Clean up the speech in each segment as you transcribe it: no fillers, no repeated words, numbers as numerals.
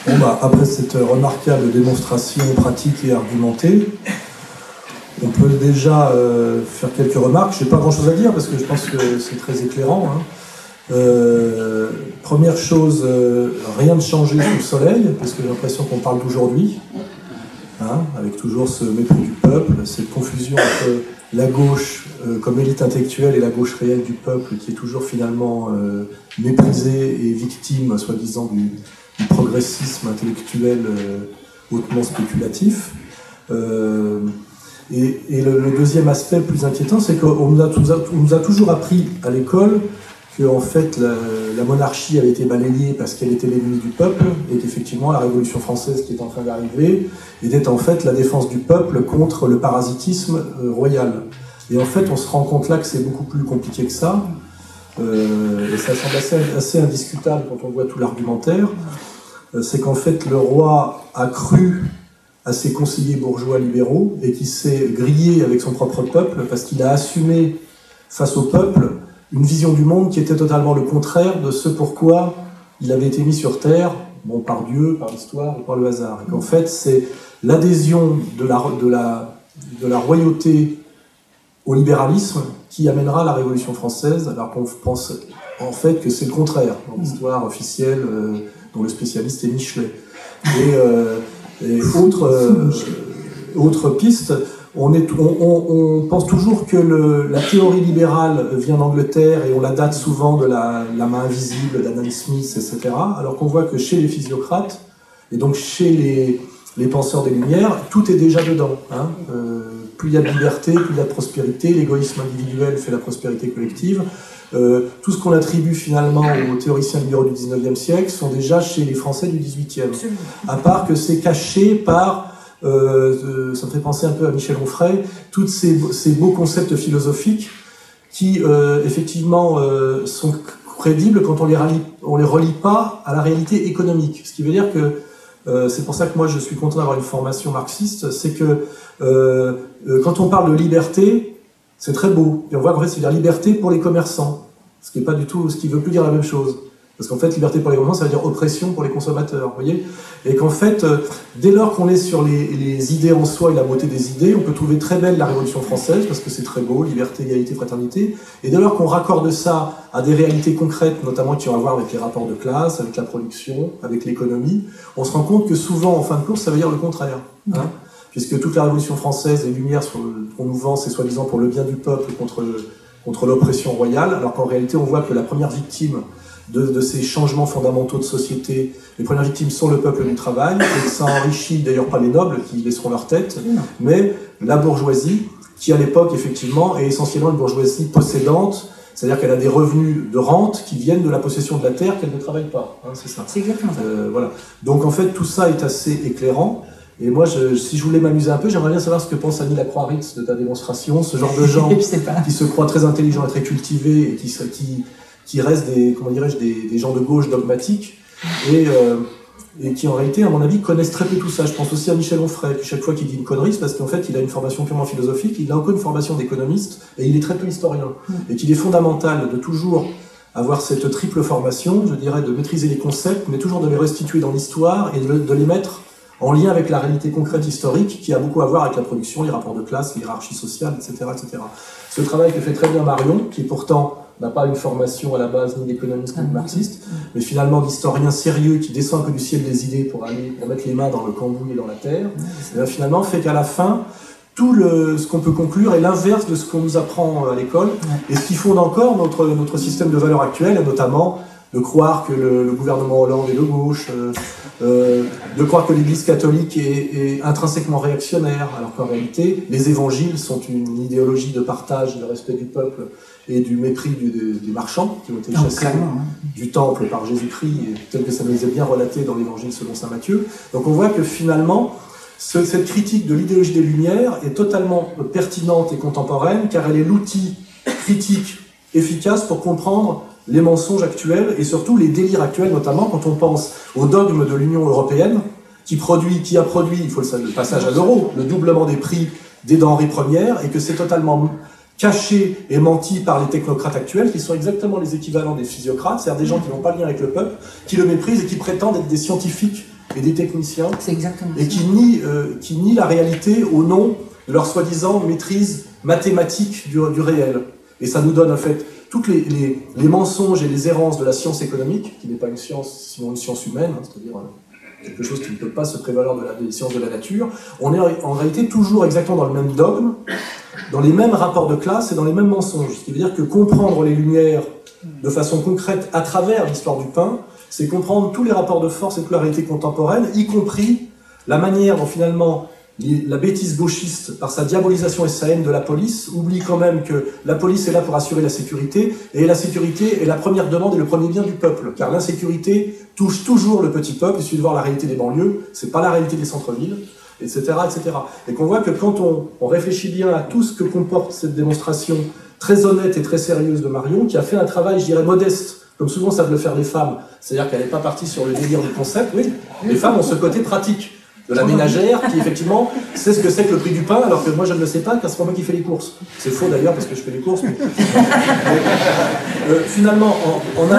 Bon, bah, après cette remarquable démonstration pratique et argumentée, on peut déjà faire quelques remarques. Je n'ai pas grand-chose à dire parce que je pense que c'est très éclairant. Hein. Première chose, rien de changé sous le soleil, parce que j'ai l'impression qu'on parle d'aujourd'hui, hein, avec toujours ce mépris du peuple, cette confusion entre la gauche comme élite intellectuelle et la gauche réelle du peuple qui est toujours finalement méprisée et victime, soi-disant, du progressisme intellectuel hautement spéculatif. Et le deuxième aspect plus inquiétant, c'est qu'on nous a toujours appris à l'école que en fait, la monarchie avait été balayée parce qu'elle était l'ennemi du peuple, et qu'effectivement la Révolution française qui est en train d'arriver était en fait la défense du peuple contre le parasitisme royal. Et en fait, on se rend compte là que c'est beaucoup plus compliqué que ça, et ça semble assez indiscutable quand on voit tout l'argumentaire. C'est qu'en fait, le roi a cru à ses conseillers bourgeois libéraux et qui s'est grillé avec son propre peuple parce qu'il a assumé face au peuple une vision du monde qui était totalement le contraire de ce pourquoi il avait été mis sur terre, bon, par Dieu, par l'histoire ou par le hasard. Et qu'en fait, c'est l'adhésion de la royauté au libéralisme qui amènera la Révolution française, alors qu'on pense en fait que c'est le contraire, dans l'histoire officielle dont le spécialiste est Michelet. Et autre piste, on pense toujours que la théorie libérale vient d'Angleterre et on la date souvent de la main invisible d'Adam Smith, etc. Alors qu'on voit que chez les physiocrates, et donc chez les penseurs des Lumières, tout est déjà dedans. Hein. Plus il y a de liberté, plus il y a de prospérité, l'égoïsme individuel fait la prospérité collective. Tout ce qu'on attribue finalement aux théoriciens libéraux du 19e siècle sont déjà chez les Français du 18e. À part que c'est caché par, ça me fait penser un peu à Michel Onfray, tous ces beaux concepts philosophiques qui effectivement sont crédibles quand on les relie pas à la réalité économique. Ce qui veut dire que c'est pour ça que moi je suis content d'avoir une formation marxiste, c'est que quand on parle de liberté, c'est très beau. Et on voit qu'en fait c'est la liberté pour les commerçants, ce qui est pas du tout, ce qui veut plus dire la même chose. Parce qu'en fait, liberté pour les commerçants, ça veut dire oppression pour les consommateurs, vous voyez. Et qu'en fait, dès lors qu'on est sur les idées en soi et la beauté des idées, on peut trouver très belle la Révolution française, parce que c'est très beau, liberté, égalité, fraternité. Et dès lors qu'on raccorde ça à des réalités concrètes, notamment qui ont à voir avec les rapports de classe, avec la production, avec l'économie, on se rend compte que souvent, en fin de course, ça veut dire le contraire. Hein, puisque toute la Révolution française, les Lumières qu'on nous vend, c'est soi-disant pour le bien du peuple contre l'oppression royale, alors qu'en réalité, on voit que la première victime de ces changements fondamentaux de société, les premières victimes sont le peuple du travail, et ça enrichit d'ailleurs pas les nobles qui laisseront leur tête, mais la bourgeoisie, qui à l'époque effectivement est essentiellement une bourgeoisie possédante, c'est-à-dire qu'elle a des revenus de rente qui viennent de la possession de la terre qu'elle ne travaille pas, hein, c'est ça. C'est exactement ça. Voilà. Donc en fait tout ça est assez éclairant. Et moi, si je voulais m'amuser un peu, j'aimerais bien savoir ce que pense Annie Lacroix-Ritz de ta démonstration, ce genre de gens qui se croient très intelligents et très cultivés et qui restent des gens de gauche dogmatiques et qui en réalité, à mon avis, connaissent très peu tout ça. Je pense aussi à Michel Onfray, qui chaque fois qu'il dit une connerie, c'est parce qu'en fait, il a une formation purement philosophique, il a encore une formation d'économiste et il est très peu historien. Et qu'il est fondamental de toujours avoir cette triple formation, je dirais, de maîtriser les concepts, mais toujours de les restituer dans l'histoire et de les mettre en lien avec la réalité concrète historique qui a beaucoup à voir avec la production, les rapports de classe, les hiérarchies sociales, etc., etc. Ce travail que fait très bien Marion, qui pourtant n'a pas une formation à la base ni d'économiste ni de marxiste, mais finalement d'historien sérieux qui descend un peu du ciel des idées pour mettre les mains dans le cambouis et dans la terre, et bien finalement fait qu'à la fin, ce qu'on peut conclure est l'inverse de ce qu'on nous apprend à l'école, et ce qui fonde encore notre système de valeurs actuel, et notamment de croire que le gouvernement Hollande est de gauche, de croire que l'Église catholique est intrinsèquement réactionnaire, alors qu'en réalité, les évangiles sont une idéologie de partage, de respect du peuple et du mépris des marchands qui ont été chassés du temple par Jésus-Christ, tel que ça nous est bien relaté dans l'Évangile selon saint Matthieu. Donc on voit que finalement, cette critique de l'idéologie des Lumières est totalement pertinente et contemporaine, car elle est l'outil critique efficace pour comprendre les mensonges actuels et surtout les délires actuels, notamment quand on pense au dogme de l'Union européenne qui a produit, il faut le passage à l'euro, le doublement des prix des denrées premières, et que c'est totalement caché et menti par les technocrates actuels qui sont exactement les équivalents des physiocrates, c'est-à-dire des gens qui n'ont pas de lien avec le peuple, qui le méprisent et qui prétendent être des scientifiques et des techniciens, et qui nient la réalité au nom de leur soi-disant maîtrise mathématique du réel. Et ça nous donne en fait tous les mensonges et les errances de la science économique, qui n'est pas une science, sinon une science humaine, hein, c'est-à-dire quelque chose qui ne peut pas se prévaloir des sciences de la nature. On est en réalité toujours exactement dans le même dogme, dans les mêmes rapports de classe et dans les mêmes mensonges. Ce qui veut dire que comprendre les Lumières de façon concrète à travers l'histoire du pain, c'est comprendre tous les rapports de force et toute la réalité contemporaine, y compris la manière dont finalement la bêtise gauchiste, par sa diabolisation et sa haine de la police, oublie quand même que la police est là pour assurer la sécurité, et la sécurité est la première demande et le premier bien du peuple, car l'insécurité touche toujours le petit peuple. Il suffit de voir la réalité des banlieues, c'est pas la réalité des centres-villes, etc., etc. Et qu'on voit que quand on réfléchit bien à tout ce que comporte cette démonstration très honnête et très sérieuse de Marion, qui a fait un travail, je dirais, modeste, comme souvent savent le faire les femmes, c'est-à-dire qu'elle n'est pas partie sur le délire du concept. Oui, les femmes ont ce côté pratique de la ménagère qui effectivement sait ce que c'est que le prix du pain, alors que moi je ne le sais pas car c'est pas moi qui fais les courses. C'est faux d'ailleurs parce que je fais les courses. Mais... finalement, en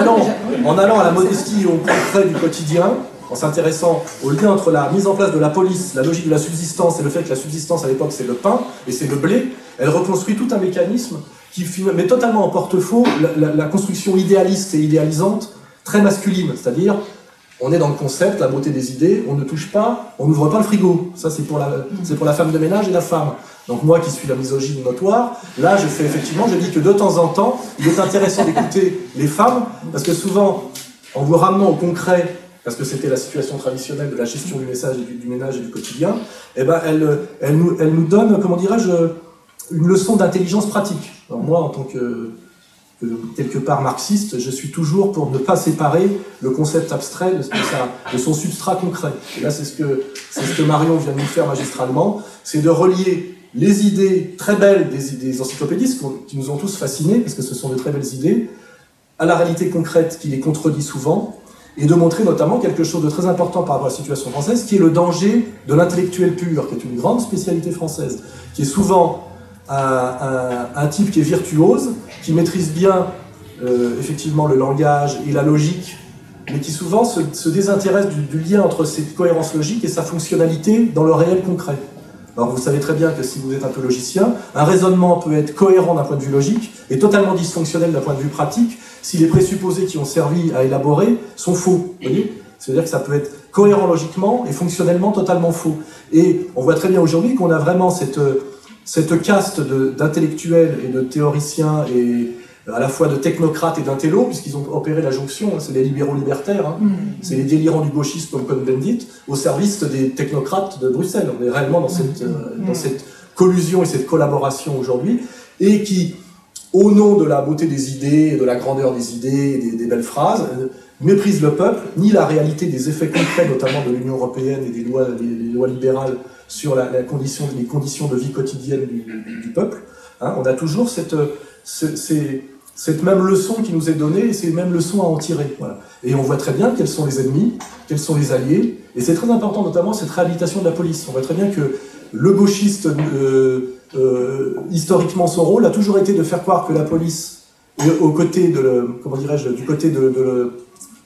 allant à la modestie et au concret du quotidien, en s'intéressant au lien entre la mise en place de la police, la logique de la subsistance et le fait que la subsistance à l'époque c'est le pain et c'est le blé, elle reconstruit tout un mécanisme qui met totalement en porte-faux la construction idéaliste et idéalisante très masculine, c'est-à-dire on est dans le concept, la beauté des idées, on ne touche pas, on n'ouvre pas le frigo. Ça, c'est pour la femme de ménage et la femme. Donc moi, qui suis la misogyne notoire, là, je dis que de temps en temps, il est intéressant d'écouter les femmes, parce que souvent, en vous ramenant au concret, parce que c'était la situation traditionnelle de la gestion du ménage et du quotidien, eh ben, elle nous donne, comment dirais-je, une leçon d'intelligence pratique. Alors moi, en tant que quelque part marxiste, je suis toujours pour ne pas séparer le concept abstrait de son substrat concret. Et là, c'est ce que Marion vient de nous faire magistralement, c'est de relier les idées très belles des encyclopédistes, qui nous ont tous fascinés, parce que ce sont de très belles idées, à la réalité concrète qui les contredit souvent, et de montrer notamment quelque chose de très important par rapport à la situation française, qui est le danger de l'intellectuel pur, qui est une grande spécialité française, qui est souvent un type qui est virtuose, qui maîtrise bien effectivement le langage et la logique, mais qui souvent se désintéresse du lien entre cette cohérence logique et sa fonctionnalité dans le réel concret. Alors vous savez très bien que si vous êtes un peu logicien, un raisonnement peut être cohérent d'un point de vue logique et totalement dysfonctionnel d'un point de vue pratique si les présupposés qui ont servi à élaborer sont faux. Vous voyez ? C'est-à-dire que ça peut être cohérent logiquement et fonctionnellement totalement faux. Et on voit très bien aujourd'hui qu'on a vraiment cette caste d'intellectuels et de théoriciens et à la fois de technocrates et d'intellos, puisqu'ils ont opéré la jonction, hein, c'est les libéraux libertaires, hein, c'est les délirants du gauchisme comme Cohn-Bendit, au service des technocrates de Bruxelles. On est réellement dans cette collusion et cette collaboration aujourd'hui, et qui, au nom de la beauté des idées, de la grandeur des idées, des belles phrases, méprise le peuple, ni la réalité des effets concrets, notamment de l'Union européenne et des lois libérales sur les conditions de vie quotidienne du peuple. Hein, on a toujours cette même leçon qui nous est donnée et ces mêmes leçons à en tirer. Voilà. Et on voit très bien quels sont les ennemis, quels sont les alliés, et c'est très important notamment cette réhabilitation de la police. On voit très bien que le gauchiste, historiquement son rôle a toujours été de faire croire que la police est aux côtés du côté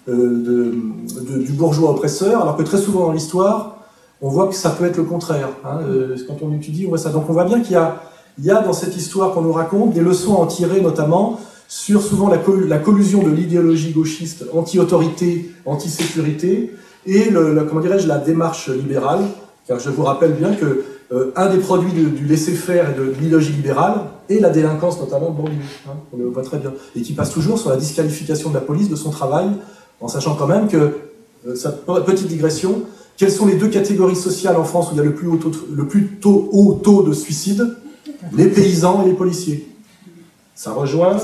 du bourgeois oppresseur, alors que très souvent dans l'histoire, on voit que ça peut être le contraire. Hein. Quand on étudie, on voit ça. Donc on voit bien qu'il y a dans cette histoire qu'on nous raconte des leçons à en tirer, notamment sur souvent la collusion de l'idéologie gauchiste anti-autorité, anti-sécurité, et la démarche libérale, car je vous rappelle bien que un des produits du laisser-faire et de l'idéologie libérale est la délinquance, notamment de banlieue, hein, on le voit très bien, et qui passe toujours sur la disqualification de la police de son travail, en sachant quand même que, petite digression, quelles sont les deux catégories sociales en France où il y a le plus haut taux de suicide? Les paysans et les policiers. Ça rejoint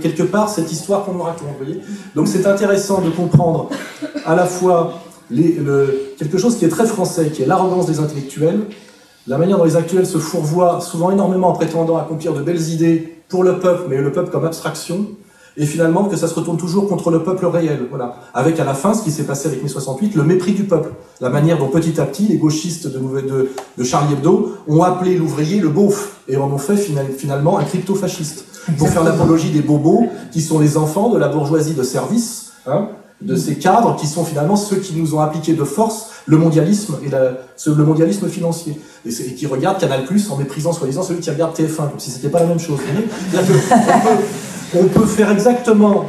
quelque part cette histoire qu'on nous raconte. Vous voyez. Donc c'est intéressant de comprendre à la fois quelque chose qui est très français, qui est l'arrogance des intellectuels, la manière dont les intellectuels se fourvoient souvent énormément en prétendant accomplir de belles idées pour le peuple, mais le peuple comme abstraction, et finalement que ça se retourne toujours contre le peuple réel. Voilà. Avec à la fin, ce qui s'est passé avec mai 68, le mépris du peuple. La manière dont petit à petit, les gauchistes de Charlie Hebdo ont appelé l'ouvrier le beauf, et en ont fait finalement un crypto-fasciste, pour faire l'apologie des bobos, qui sont les enfants de la bourgeoisie de service, hein, de ces cadres qui sont finalement ceux qui nous ont appliqué de force le mondialisme et le mondialisme financier. Et qui regardent Canal+, en méprisant soi-disant celui qui regarde TF1, comme si c'était pas la même chose. On peut faire exactement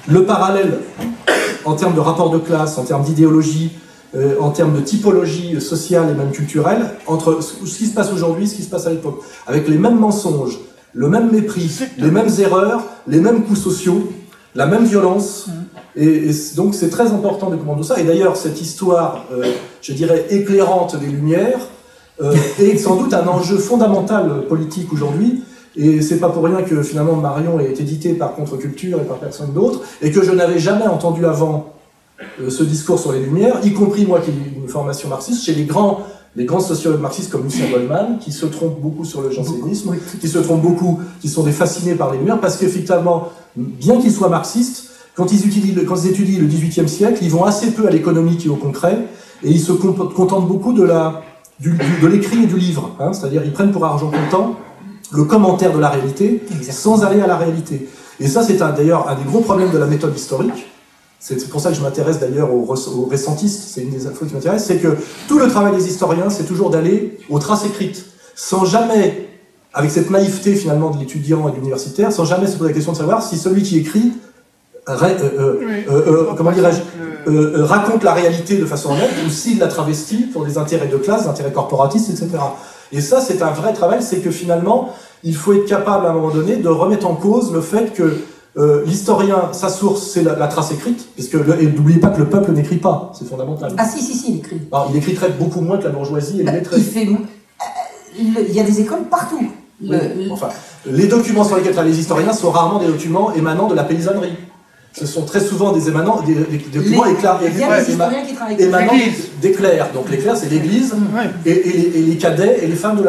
le parallèle en termes de rapport de classe, en termes d'idéologie, en termes de typologie sociale et même culturelle, entre ce qui se passe aujourd'hui et ce qui se passe à l'époque. Avec les mêmes mensonges, le même mépris, les mêmes erreurs, les mêmes coups sociaux, la même violence. Et donc c'est très important de comprendre tout ça. Et d'ailleurs, cette histoire, je dirais, éclairante des Lumières, est sans doute un enjeu fondamental politique aujourd'hui. Et c'est pas pour rien que finalement Marion est édité par Contre-Culture et par personne d'autre, et que je n'avais jamais entendu avant ce discours sur les Lumières, y compris moi qui ai une formation marxiste, chez les grands sociologues marxistes comme Lucien Goldman, qui se trompent beaucoup sur le jansénisme, qui se trompent beaucoup, qui sont des fascinés par les Lumières, parce qu'effectivement, bien qu'ils soient marxistes, quand ils étudient le XVIIIe siècle, ils vont assez peu à l'économique et au concret, et ils se contentent beaucoup de l'écrit et du livre, hein, c'est-à-dire ils prennent pour argent comptant le commentaire de la réalité, sans aller à la réalité. Et ça, c'est d'ailleurs un des gros problèmes de la méthode historique. C'est pour ça que je m'intéresse d'ailleurs aux récentistes, c'est une des infos qui m'intéresse, c'est que tout le travail des historiens, c'est toujours d'aller aux traces écrites, sans jamais, avec cette naïveté finalement de l'étudiant et de l'universitaire, sans jamais se poser la question de savoir si celui qui écrit comment dirais-je, raconte la réalité de façon honnête, ou s'il la travestit pour des intérêts de classe, des intérêts corporatistes, etc. Et ça, c'est un vrai travail, c'est que finalement, il faut être capable à un moment donné de remettre en cause le fait que l'historien, sa source, c'est la trace écrite, puisque et n'oubliez pas que le peuple n'écrit pas, c'est fondamental. Ah si, il écrit. Alors, il écrit beaucoup moins que la bourgeoisie et les lettrés. Il y a des écoles partout. Enfin, les documents sur lesquels travaillent les historiens sont rarement des documents émanant de la paysannerie. Ce sont très souvent des documents émanant des clercs. Donc les clercs, c'est l'église, et les cadets et les femmes de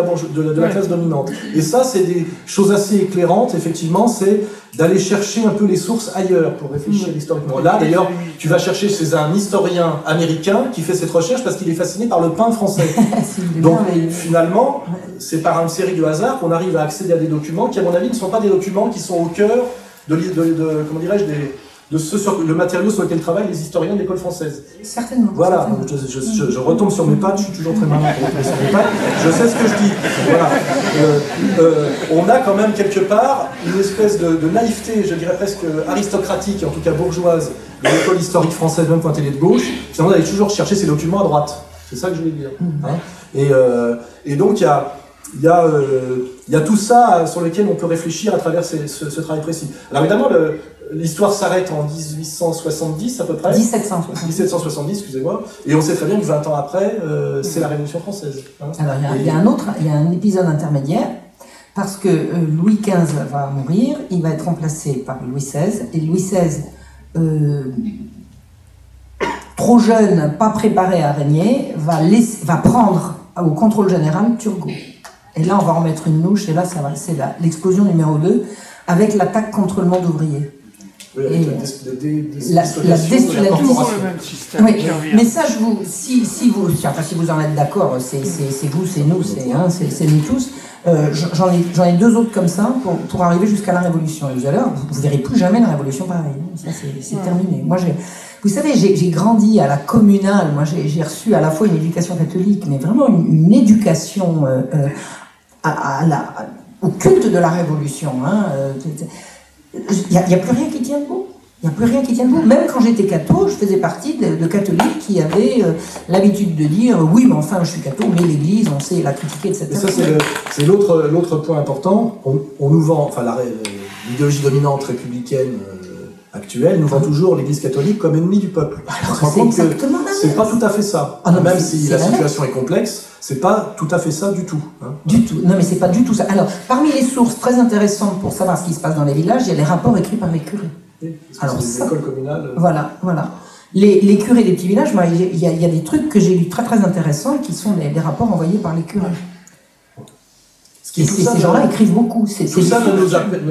la classe dominante. Et ça, c'est des choses assez éclairantes, effectivement, c'est d'aller chercher un peu les sources ailleurs pour réfléchir historiquement. Là, d'ailleurs, tu vas chercher chez un historien américain qui fait cette recherche parce qu'il est fasciné par le pain français. Donc, finalement, c'est par une série de hasards qu'on arrive à accéder à des documents qui, à mon avis, ne sont pas des documents qui sont au cœur comment dirais-je, de le matériau sur lequel travaillent les historiens de l'école française. Certainement. Voilà, certainement. Je retombe sur mes pattes, je suis toujours très malin pour retomber sur mes pattes, je sais ce que je dis. Voilà. On a quand même quelque part une espèce de naïveté, je dirais presque aristocratique, en tout cas bourgeoise, de l'école historique française, même quand elle est de gauche, finalement d'aller toujours chercher ses documents à droite. C'est ça que je voulais dire. Hein. Et donc il y a tout ça sur lequel on peut réfléchir à travers ce travail précis. Alors évidemment, l'histoire s'arrête en 1870 à peu près. 1770, excusez-moi. Et on sait très bien que 20 ans après, c'est la Révolution française. Hein. Alors il y a un épisode intermédiaire, parce que Louis XV va mourir, il va être remplacé par Louis XVI, et Louis XVI, trop jeune, pas préparé à régner, va prendre au contrôle général Turgot. Et là, on va remettre une louche, et là, c'est l'explosion numéro 2, avec l'attaque contre le monde ouvrier. Oui, avec la oui, mais ça, si vous en êtes d'accord, c'est vous, c'est nous, c'est nous tous. J'en ai 2 autres comme ça pour arriver jusqu'à la Révolution. Et vous allez voir, vous verrez plus jamais la Révolution pareille. Ça, c'est terminé. Moi, vous savez, j'ai grandi à la communale. Moi, j'ai reçu à la fois une éducation catholique, mais vraiment une éducation au culte de la Révolution. Hein. Il n'y a plus rien qui tient debout. Il n'y a plus rien qui tient debout. Même quand j'étais catho, je faisais partie de catholiques qui avaient l'habitude de dire « Oui, mais enfin, je suis catho, mais l'Église, on sait la critiquer, etc. » Et ça, c'est l'autre point important. On nous vend, enfin, l'idéologie dominante républicaine actuelle nous vend toujours l'Église catholique comme ennemie du peuple. Alors, c'est exactement la même. C'est pas tout à fait ça. Ah non, même si la situation est complexe, c'est pas tout à fait ça du tout. Hein. Du tout. Non, mais c'est pas du tout ça. Alors, parmi les sources très intéressantes pour savoir ce qui se passe dans les villages, il y a les rapports écrits par les curés. Oui, alors, c'est des écoles communales. Voilà. Les curés des petits villages, il y a des trucs que j'ai lus très très intéressants qui sont des rapports envoyés par les curés. Et ces gens-là écrivent beaucoup. Tout ça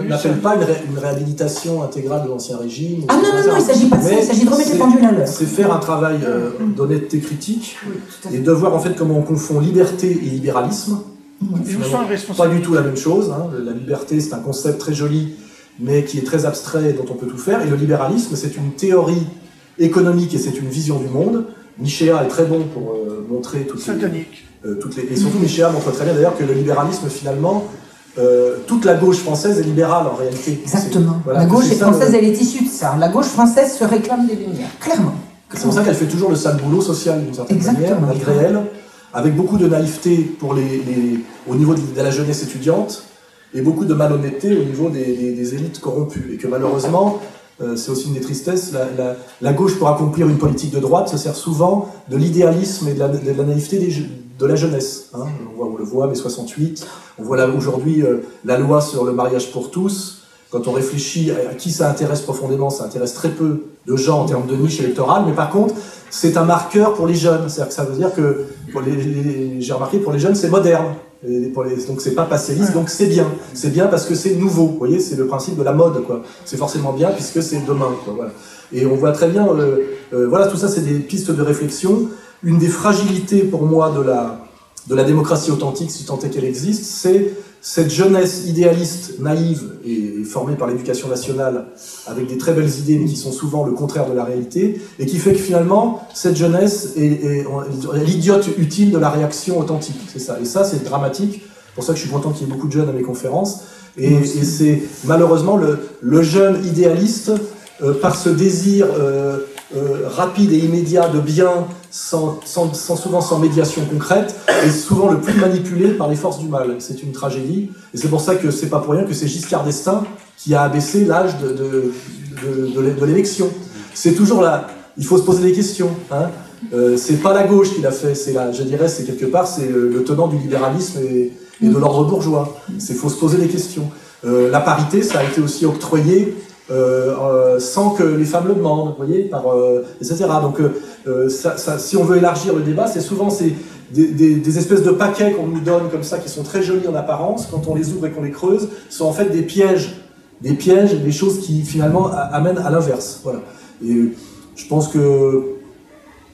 n'appelle pas une réhabilitation intégrale de l'Ancien Régime. Ah non, il ne s'agit pas de ça, il s'agit de remettre les pendules à l'heure. C'est faire un travail d'honnêteté critique et de voir en fait comment on confond liberté et libéralisme. Pas du tout la même chose. Hein. La liberté, c'est un concept très joli, mais qui est très abstrait et dont on peut tout faire. Et le libéralisme, c'est une théorie économique et c'est une vision du monde. Michéa est très bon pour montrer toutes les... Et surtout Michéa montre très bien d'ailleurs que le libéralisme finalement, toute la gauche française est libérale en réalité. Exactement. Voilà, la gauche française, elle est issue de ça. La gauche française se réclame des Lumières, clairement. C'est pour ça qu'elle fait toujours le sale boulot social d'une certaine manière, malgré elle, avec beaucoup de naïveté pour au niveau de la jeunesse étudiante et beaucoup de malhonnêteté au niveau des élites corrompues. Et que malheureusement, c'est aussi une des tristesses, la gauche pour accomplir une politique de droite se sert souvent de l'idéalisme et de la naïveté de la jeunesse. Hein. On le voit, mai 68, on voit là aujourd'hui la loi sur le mariage pour tous. Quand on réfléchit à qui ça intéresse profondément, ça intéresse très peu de gens en termes de niche électorale, mais par contre, c'est un marqueur pour les jeunes. C'est-à-dire que ça veut dire que, j'ai remarqué, pour les jeunes, c'est moderne. Donc c'est pas passéiste, donc c'est bien. C'est bien parce que c'est nouveau. Vous voyez, c'est le principe de la mode, quoi. C'est forcément bien puisque c'est demain, quoi. Voilà. Et on voit très bien, voilà, tout ça, c'est des pistes de réflexion. Une des fragilités pour moi de la démocratie authentique, si tant est qu'elle existe, c'est cette jeunesse idéaliste, naïve et formée par l'éducation nationale avec des très belles idées mais qui sont souvent le contraire de la réalité et qui fait que finalement cette jeunesse est l'idiote utile de la réaction authentique, c'est ça. Et ça c'est dramatique, c'est pour ça que je suis content qu'il y ait beaucoup de jeunes à mes conférences et c'est malheureusement le jeune idéaliste par ce désir rapide et immédiat de bien, souvent sans médiation concrète, et souvent le plus manipulé par les forces du mal. C'est une tragédie, et c'est pour ça que c'est pas pour rien que c'est Giscard d'Estaing qui a abaissé l'âge de l'élection. C'est toujours là, il faut se poser des questions. Hein. C'est pas la gauche qui l'a fait, je dirais, c'est quelque part, c'est le tenant du libéralisme et de l'ordre bourgeois. Il faut se poser des questions. La parité, ça a été aussi octroyé sans que les femmes le demandent, vous voyez, etc. Donc, si on veut élargir le débat, c'est souvent des espèces de paquets qu'on nous donne comme ça, qui sont très jolis en apparence, quand on les ouvre et qu'on les creuse, sont en fait des pièges, des choses qui finalement amènent à l'inverse. Voilà. Et je pense que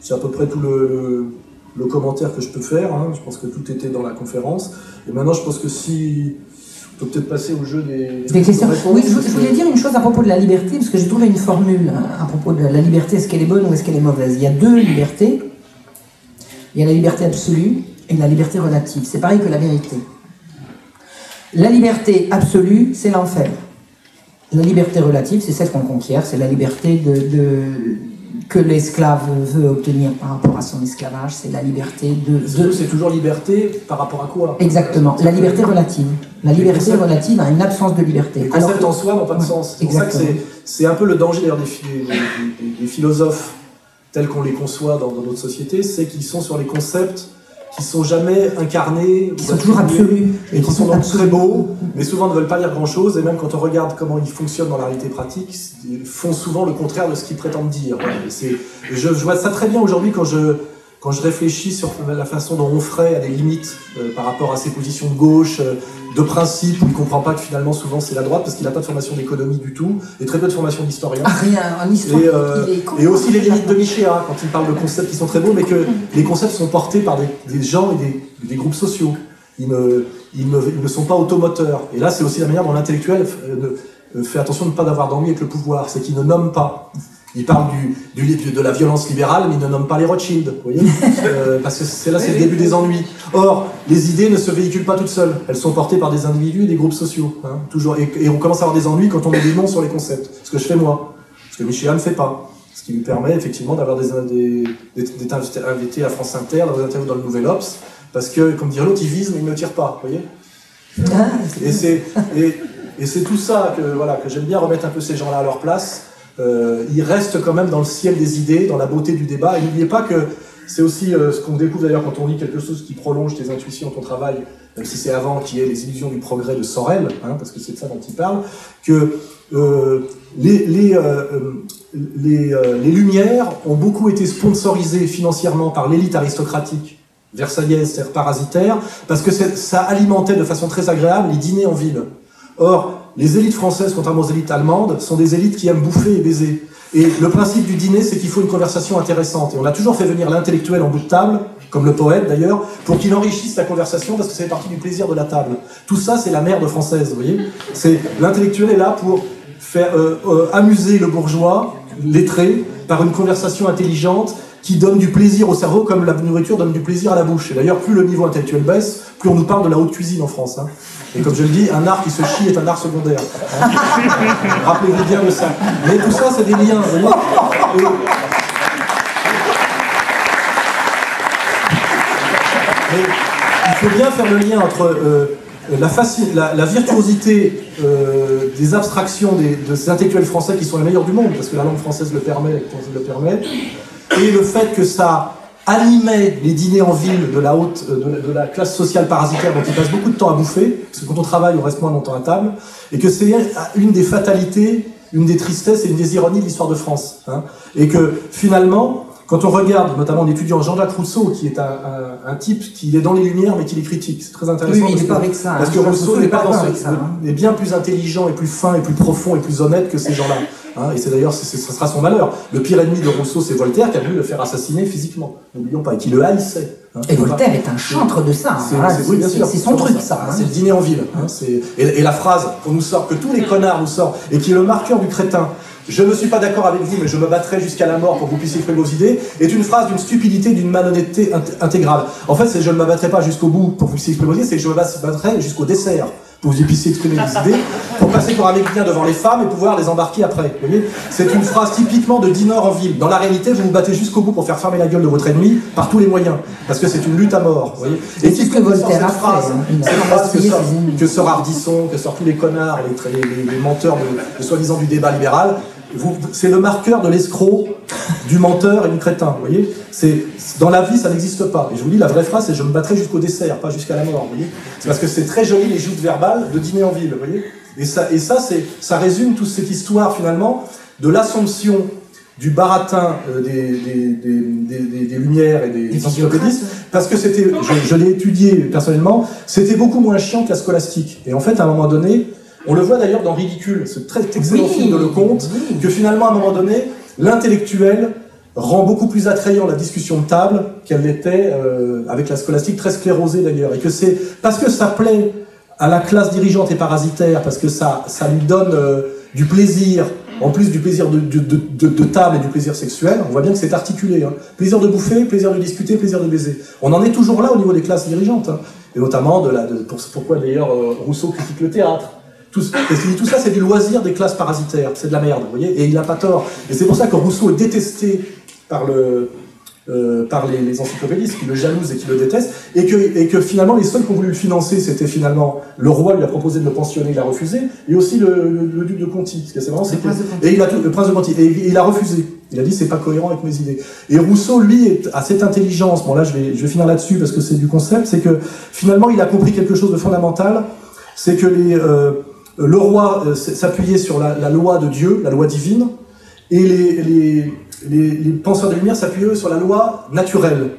c'est à peu près tout le commentaire que je peux faire. Hein. Je pense que tout était dans la conférence. Et maintenant, je pense que si... On peut peut-être passer au jeu des questions. Oui, je voulais dire une chose à propos de la liberté, parce que j'ai trouvé une formule à propos de la liberté, est-ce qu'elle est bonne ou est-ce qu'elle est mauvaise. Il y a deux libertés. Il y a la liberté absolue et la liberté relative. C'est pareil que la vérité. La liberté absolue, c'est l'enfer. La liberté relative, c'est celle qu'on conquiert, c'est la liberté que l'esclave veut obtenir par rapport à son esclavage, c'est la liberté C'est toujours liberté par rapport à quoi? Exactement, la liberté relative. La liberté relative a une absence de liberté. Les concepts en soi n'ont pas de sens. C'est pour ça que c'est un peu le danger d'ailleurs des philosophes tels qu'on les conçoit dans notre société, c'est qu'ils sont sur les concepts qui sont jamais incarnés, qui sont toujours absolus, et qui sont donc très beaux, mais souvent ne veulent pas dire grand-chose, et même quand on regarde comment ils fonctionnent dans la réalité pratique, ils font souvent le contraire de ce qu'ils prétendent dire. Je vois ça très bien aujourd'hui quand je réfléchis sur la façon dont Onfray a des limites par rapport à ses positions de gauche, de principe, où il ne comprend pas que finalement souvent c'est la droite, parce qu'il n'a pas de formation d'économie du tout, et très peu de formation d'historien. Rien, en histoire. Et aussi les limites de Michéa, quand il parle de concepts qui sont très beaux, mais que les concepts sont portés par des gens et des groupes sociaux. Ils ne sont pas automoteurs. Et là, c'est aussi la manière dont l'intellectuel fait attention de ne pas avoir d'ennui avec le pouvoir, c'est qu'il ne nomme pas. Il parle de la violence libérale, mais il ne nomme pas les Rothschild, vous voyez, parce que c'est le début des ennuis. Or, les idées ne se véhiculent pas toutes seules, elles sont portées par des individus et des groupes sociaux, hein, toujours. Et on commence à avoir des ennuis quand on met des noms sur les concepts, ce que je fais moi, ce que Michéa ne fait pas, ce qui lui permet effectivement d'avoir d'être invité à France Inter, dans des interviews dans le Nouvel Obs, parce que, comme dirait l'autre, il vise mais il ne tire pas, vous voyez. Et c'est tout ça que j'aime bien remettre un peu ces gens-là à leur place. Ils restent quand même dans le ciel des idées, dans la beauté du débat. Et n'oubliez pas que c'est aussi ce qu'on découvre d'ailleurs quand on lit quelque chose qui prolonge tes intuitions, ton travail, même si c'est avant, qui est les illusions du progrès de Sorel, hein, parce que c'est de ça dont il parle, que les Lumières ont beaucoup été sponsorisées financièrement par l'élite aristocratique versaillaise, c'est-à-dire parasitaire, parce que ça alimentait de façon très agréable les dîners en ville. Or, les élites françaises, contrairement aux élites allemandes, sont des élites qui aiment bouffer et baiser. Et le principe du dîner, c'est qu'il faut une conversation intéressante. Et on a toujours fait venir l'intellectuel en bout de table, comme le poète d'ailleurs, pour qu'il enrichisse la conversation, parce que c'est partie du plaisir de la table. Tout ça, c'est la merde française, vous voyez. L'intellectuel est là pour faire amuser le bourgeois lettré, par une conversation intelligente qui donne du plaisir au cerveau comme la nourriture donne du plaisir à la bouche. Et d'ailleurs, plus le niveau intellectuel baisse, plus on nous parle de la haute cuisine en France. Hein. Et comme je le dis, un art qui se chie est un art secondaire. Hein. Rappelez-vous bien de ça. Mais tout ça, c'est des liens. Mais il faut bien faire le lien entre la virtuosité des abstractions de ces intellectuels français qui sont les meilleurs du monde, parce que la langue française le permet, et le fait que ça animait les dîners en ville de la classe sociale parasitaire dont ils passent beaucoup de temps à bouffer, parce que quand on travaille, on reste moins longtemps à table, et que c'est une des fatalités, une des tristesses et une des ironies de l'histoire de France. Hein, et que finalement, quand on regarde, notamment en étudiant Jean-Jacques Rousseau, qui est un type qui est dans les Lumières mais qui les critique, c'est très intéressant. Oui, il n'est pas avec ça. Parce que Rousseau n'est pas dans ce... est bien plus intelligent et plus fin et plus profond et plus honnête que ces gens-là. Hein, et c'est d'ailleurs, ce sera son malheur. Le pire ennemi de Rousseau, c'est Voltaire, qui a voulu le faire assassiner physiquement. N'oublions pas, et qui le haïssait. Hein, et Voltaire est un chantre de ça. Oui, bien sûr. C'est son truc, ça. C'est le dîner en ville. Hein, et la phrase qu'on nous sort, que tous les connards nous sortent, et qui est le marqueur du crétin, je ne suis pas d'accord avec vous, mais je me battrai jusqu'à la mort pour que vous puissiez exprimer vos idées, est une phrase d'une stupidité, d'une malhonnêteté intégrale. En fait, c'est je ne me battrai pas jusqu'au bout pour que vous puissiez exprimer vos idées, c'est que je me battrai jusqu'au dessert pour que vous puissiez exprimer vos idées, pour passer pour un mec bien devant les femmes et pouvoir les embarquer après. Vous voyez, c'est une phrase typiquement de dîneur en ville. Dans la réalité, vous vous battez jusqu'au bout pour faire fermer la gueule de votre ennemi par tous les moyens, parce que c'est une lutte à mort. Vous voyez. Et qui sort cette phrase, que sort Ardisson, que sortent tous les connards, les menteurs de soi-disant du débat libéral. C'est le marqueur de l'escroc, du menteur et du crétin, vous voyez. Dans la vie, ça n'existe pas. Et je vous dis, la vraie phrase, c'est « je me battrai jusqu'au dessert, pas jusqu'à la mort », vous voyez. C'est parce que c'est très joli, les joutes verbales de dîner en ville, vous voyez. Et ça résume toute cette histoire, finalement, de l'assomption du baratin des Lumières et des encyclopédistes, parce que c'était, je l'ai étudié personnellement, c'était beaucoup moins chiant que la scolastique. Et en fait, à un moment donné, on le voit d'ailleurs dans Ridicule, ce très excellent film de Lecomte, que finalement, à un moment donné, l'intellectuel rend beaucoup plus attrayant la discussion de table qu'elle l'était avec la scolastique, très sclérosée d'ailleurs. Et que c'est parce que ça plaît à la classe dirigeante et parasitaire, parce que ça lui donne du plaisir, en plus du plaisir de table et du plaisir sexuel, on voit bien que c'est articulé. Hein. Plaisir de bouffer, plaisir de discuter, plaisir de baiser. On en est toujours là au niveau des classes dirigeantes. Hein. Et notamment, pourquoi d'ailleurs Rousseau critique le théâtre. Tout ça, c'est du loisir des classes parasitaires, c'est de la merde, vous voyez, et il n'a pas tort. Et c'est pour ça que Rousseau est détesté par les encyclopédistes qui le jalousent et qui le détestent, et que finalement, les seuls qui ont voulu le financer, c'était finalement le roi lui a proposé de le pensionner, il a refusé, et aussi le duc de Conti, parce que c'est vraiment... le prince de Conti, et il a refusé. Il a dit, c'est pas cohérent avec mes idées. Et Rousseau, lui, a cette intelligence, bon là, je vais finir là-dessus, parce que c'est du concept, c'est que finalement, il a compris quelque chose de fondamental, c'est que le roi s'appuyait sur la loi de Dieu, la loi divine, et les penseurs des Lumières s'appuyaient sur la loi naturelle.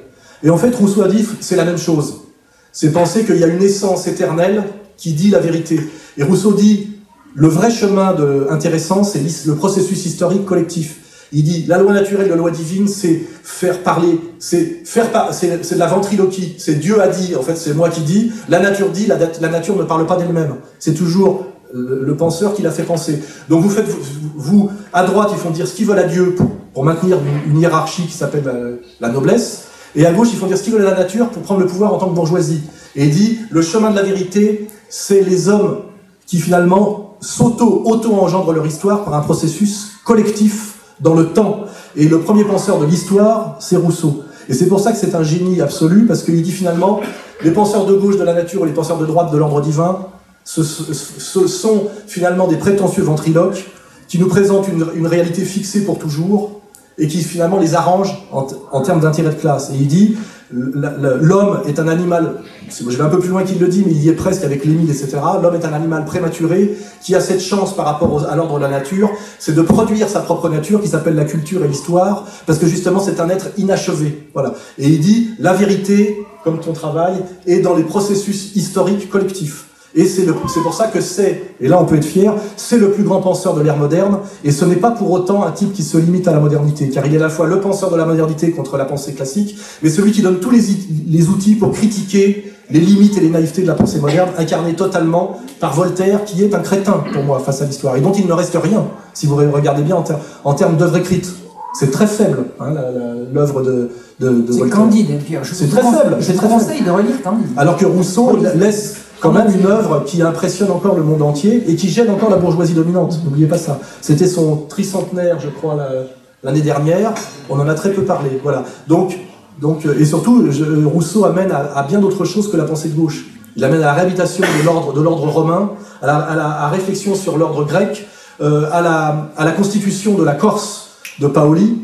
Et en fait, Rousseau a dit, c'est la même chose. C'est penser qu'il y a une essence éternelle qui dit la vérité. Et Rousseau dit, le vrai chemin intéressant, c'est le processus historique collectif. Il dit, la loi naturelle, la loi divine, c'est faire parler, c'est de la ventriloquie. C'est Dieu a dit, en fait, c'est moi qui dis. La nature dit, la nature ne parle pas d'elle-même. C'est toujours le penseur qui l'a fait penser. Donc vous, à droite, ils font dire ce qu'ils veulent à Dieu pour maintenir une hiérarchie qui s'appelle la noblesse, et à gauche, ils font dire ce qu'ils veulent à la nature pour prendre le pouvoir en tant que bourgeoisie. Et il dit, le chemin de la vérité, c'est les hommes qui finalement auto-engendrent leur histoire par un processus collectif dans le temps. Et le premier penseur de l'histoire, c'est Rousseau. Et c'est pour ça que c'est un génie absolu, parce qu'il dit finalement, les penseurs de gauche de la nature et les penseurs de droite de l'ordre divin, ce sont finalement des prétentieux ventriloques qui nous présentent une réalité fixée pour toujours et qui finalement les arrangent en termes d'intérêt de classe. Et il dit, l'homme est un animal, je vais un peu plus loin qu'il le dit, mais il y est presque avec l'Émile, etc. L'homme est un animal prématuré qui a cette chance par rapport à l'ordre de la nature, c'est de produire sa propre nature qui s'appelle la culture et l'histoire, parce que justement c'est un être inachevé. Voilà. Et il dit, la vérité, comme ton travail, est dans les processus historiques collectifs. Et c'est pour ça que et là on peut être fier, c'est le plus grand penseur de l'ère moderne, et ce n'est pas pour autant un type qui se limite à la modernité, car il est à la fois le penseur de la modernité contre la pensée classique, mais celui qui donne tous les outils pour critiquer les limites et les naïvetés de la pensée moderne, incarné totalement par Voltaire, qui est un crétin pour moi face à l'histoire, et dont il ne reste rien, si vous regardez bien en termes d'œuvre écrite. C'est très faible, hein, l'œuvre de Voltaire. C'est Candide, c'est très faible. Je te conseille de relire Candide. Alors que Rousseau laisse quand même une œuvre qui impressionne encore le monde entier et qui gêne encore la bourgeoisie dominante. N'oubliez pas ça. C'était son tricentenaire, je crois, l'année dernière. On en a très peu parlé. Voilà. Donc, et surtout, Rousseau amène à bien d'autres choses que la pensée de gauche. Il amène à la réhabilitation de l'ordre romain, à la réflexion sur l'ordre grec, à la constitution de la Corse de Paoli,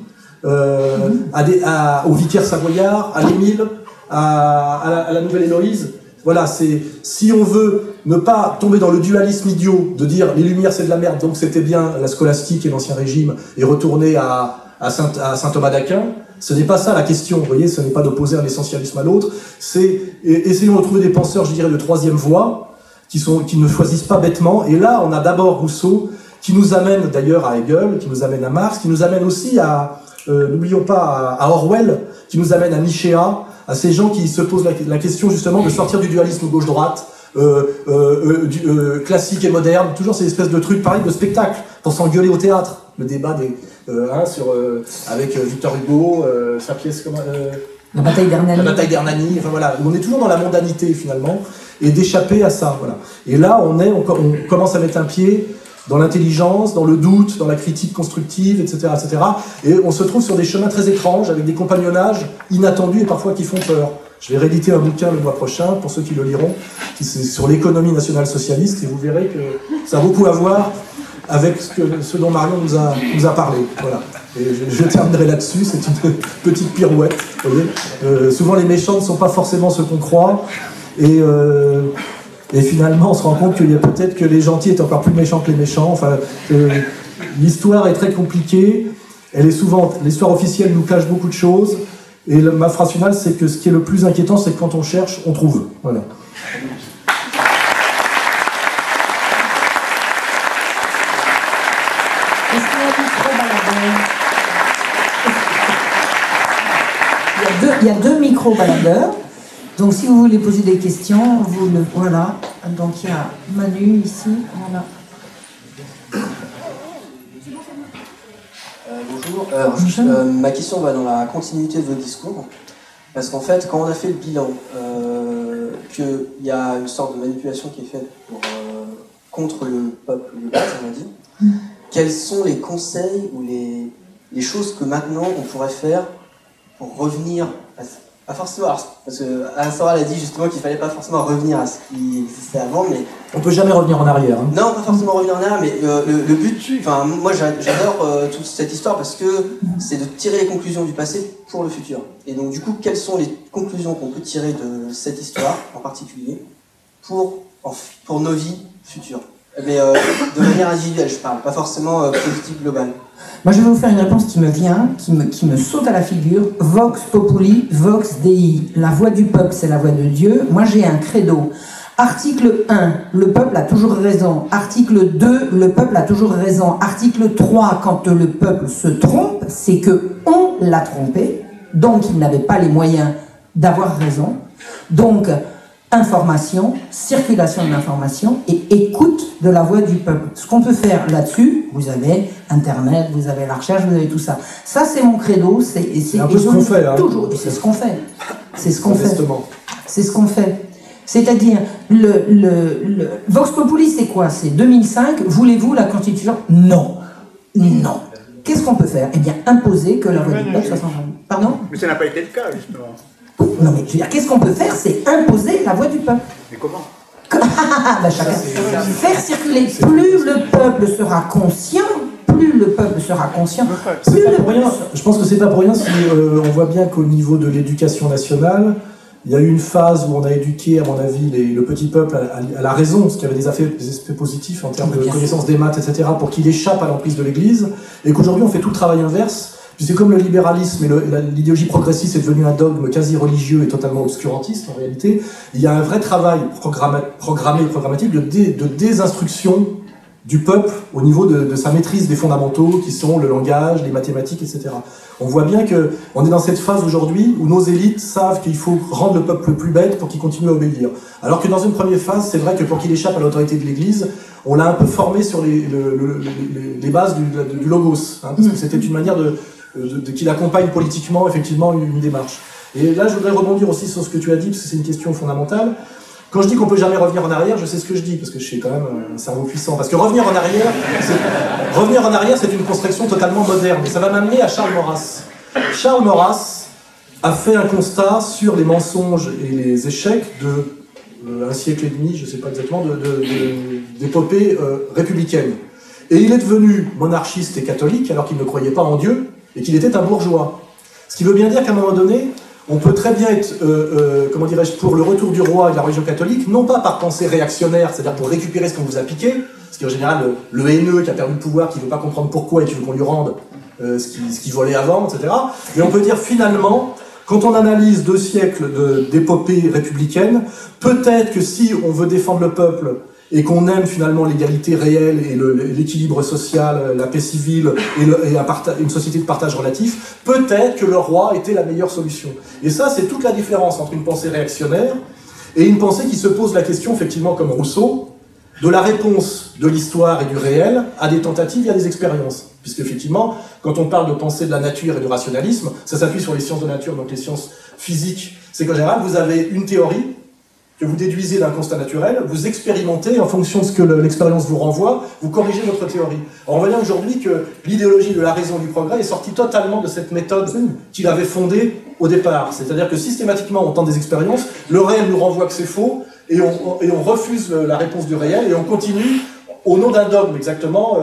au vicaire savoyard, à l'Émile, à la nouvelle Héloïse. Voilà, si on veut ne pas tomber dans le dualisme idiot de dire les Lumières c'est de la merde, donc c'était bien la scolastique et l'Ancien Régime, et retourner à saint Thomas d'Aquin, ce n'est pas ça la question, vous voyez, ce n'est pas d'opposer un essentialisme à l'autre, c'est essayons de trouver des penseurs, je dirais, de troisième voie, qui ne choisissent pas bêtement, et là on a d'abord Rousseau, qui nous amène d'ailleurs à Hegel, qui nous amène à Marx, qui nous amène aussi n'oublions pas, à Orwell, qui nous amène à Nietzsche, à ces gens qui se posent la question justement de sortir du dualisme gauche-droite, classique et moderne, toujours ces espèces de trucs pareil de spectacle, pour s'engueuler au théâtre. Le débat avec Victor Hugo, sa pièce La bataille d'Hernani. La bataille d'Hernani, enfin voilà, on est toujours dans la mondanité finalement, et d'échapper à ça, voilà. Et là on commence à mettre un pied dans l'intelligence, dans le doute, dans la critique constructive, etc., etc. Et on se trouve sur des chemins très étranges, avec des compagnonnages inattendus et parfois qui font peur. Je vais rééditer un bouquin le mois prochain, pour ceux qui le liront, c'est sur l'économie nationale socialiste, et vous verrez que ça a beaucoup à voir avec ce dont Marion nous a parlé. Voilà. Et je terminerai là-dessus, c'est une petite pirouette. Vous voyez, souvent les méchants ne sont pas forcément ceux qu'on croit, et finalement, on se rend compte qu'il y a peut-être que les gentils étaient encore plus méchants que les méchants. Enfin, l'histoire est très compliquée. L'histoire officielle nous cache beaucoup de choses. Et ma phrase finale, c'est que ce qui est le plus inquiétant, c'est que quand on cherche, on trouve. Voilà. Est-ce qu'il y a des micro-baladeurs ? Il y a deux micro-baladeurs. Donc si vous voulez poser des questions, voilà. Donc il y a Manu ici, voilà. Bonjour. Ma question va dans la continuité de votre discours. Parce qu'en fait, quand on a fait le bilan, qu'il y a une sorte de manipulation qui est faite contre le peuple de base, on a dit, quels sont les conseils ou les choses que maintenant on pourrait faire pour revenir à ça? Pas forcément, parce que Alain Soral a dit justement qu'il fallait pas forcément revenir à ce qui existait avant, mais... On peut jamais revenir en arrière. Hein. Non, pas forcément revenir en arrière, mais le but, enfin, moi j'adore toute cette histoire parce que c'est de tirer les conclusions du passé pour le futur. Et donc du coup, quelles sont les conclusions qu'on peut tirer de cette histoire en particulier pour nos vies futures? Mais de manière individuelle, je parle, pas forcément politique globale. Moi, je vais vous faire une réponse qui me vient, qui me saute à la figure. Vox populi, vox Dei. La voix du peuple, c'est la voix de Dieu. Moi, j'ai un credo. Article 1, le peuple a toujours raison. Article 2, le peuple a toujours raison. Article 3, quand le peuple se trompe, c'est que on l'a trompé, donc il n'avait pas les moyens d'avoir raison. Donc, information, circulation de l'information et écoute de la voix du peuple. Ce qu'on peut faire là-dessus, vous avez Internet, vous avez la recherche, vous avez tout ça. Ça, c'est mon credo. C'est un peu ce qu'on fait. Hein. Toujours, et c'est ce qu'on fait. C'est ce qu'on fait. C'est ce qu'on fait. C'est-à-dire, le Vox Populi, c'est quoi? C'est 2005, voulez-vous la Constitution? Non. Non. Qu'est-ce qu'on peut faire? Eh bien, imposer que la voix du peuple soit sans... Pardon? Mais ça n'a pas été le cas, justement. Non, mais je veux dire, qu'est-ce qu'on peut faire? C'est imposer la voix du peuple. Mais comment? Ben, chacun. Faire circuler. Plus le peuple sera conscient, plus le peuple sera conscient. C'est pas pour rien. Je pense que c'est pas pour rien si on voit bien qu'au niveau de l'éducation nationale, il y a eu une phase où on a éduqué, à mon avis, le petit peuple à la raison, parce qu'il y avait des effets positifs en termes de connaissance des maths, etc., pour qu'il échappe à l'emprise de l'Église, et qu'aujourd'hui on fait tout le travail inverse puisque comme le libéralisme et l'idéologie progressiste est devenu un dogme quasi religieux et totalement obscurantiste en réalité, il y a un vrai travail programmatique de désinstruction du peuple au niveau de sa maîtrise des fondamentaux qui sont le langage, les mathématiques, etc. On voit bien qu'on est dans cette phase aujourd'hui où nos élites savent qu'il faut rendre le peuple plus bête pour qu'il continue à obéir. Alors que dans une première phase, c'est vrai que pour qu'il échappe à l'autorité de l'Église, on l'a un peu formé sur les bases du logos, hein, parce que c'était une manière qu'il accompagne politiquement effectivement une démarche. Et là, je voudrais rebondir aussi sur ce que tu as dit, parce que c'est une question fondamentale. Quand je dis qu'on peut jamais revenir en arrière, je sais ce que je dis, parce que je suis quand même un cerveau puissant. Parce que revenir en arrière, c'est une construction totalement moderne. Et ça va m'amener à Charles Maurras. Charles Maurras a fait un constat sur les mensonges et les échecs de un siècle et demi, je ne sais pas exactement, d'épopée républicaine. Et il est devenu monarchiste et catholique alors qu'il ne croyait pas en Dieu et qu'il était un bourgeois. Ce qui veut bien dire qu'à un moment donné, on peut très bien être, comment dirais-je, pour le retour du roi et de la religion catholique, non pas par pensée réactionnaire, c'est-à-dire pour récupérer ce qu'on vous a piqué, ce qui est en général le haineux qui a perdu le pouvoir, qui ne veut pas comprendre pourquoi et qui veut qu'on lui rende ce qu'il volait avant, etc. Mais on peut dire finalement, quand on analyse 2 siècles d'épopée républicaine, peut-être que si on veut défendre le peuple et qu'on aime finalement l'égalité réelle et l'équilibre social, la paix civile et une société de partage relatif, peut-être que le roi était la meilleure solution. Et ça, c'est toute la différence entre une pensée réactionnaire et une pensée qui se pose la question, effectivement, comme Rousseau, de la réponse de l'histoire et du réel à des tentatives et à des expériences. Puisque, effectivement, quand on parle de pensée de la nature et de rationalisme, ça s'appuie sur les sciences de nature, donc les sciences physiques. C'est qu'en général, vous avez une théorie que vous déduisez d'un constat naturel, vous expérimentez en fonction de ce que l'expérience vous renvoie, vous corrigez votre théorie. Alors on voit bien aujourd'hui que l'idéologie de la raison du progrès est sortie totalement de cette méthode qu'il avait fondée au départ. C'est-à-dire que systématiquement, on tente des expériences, le réel nous renvoie que c'est faux, et on refuse la réponse du réel, et on continue, au nom d'un dogme exactement,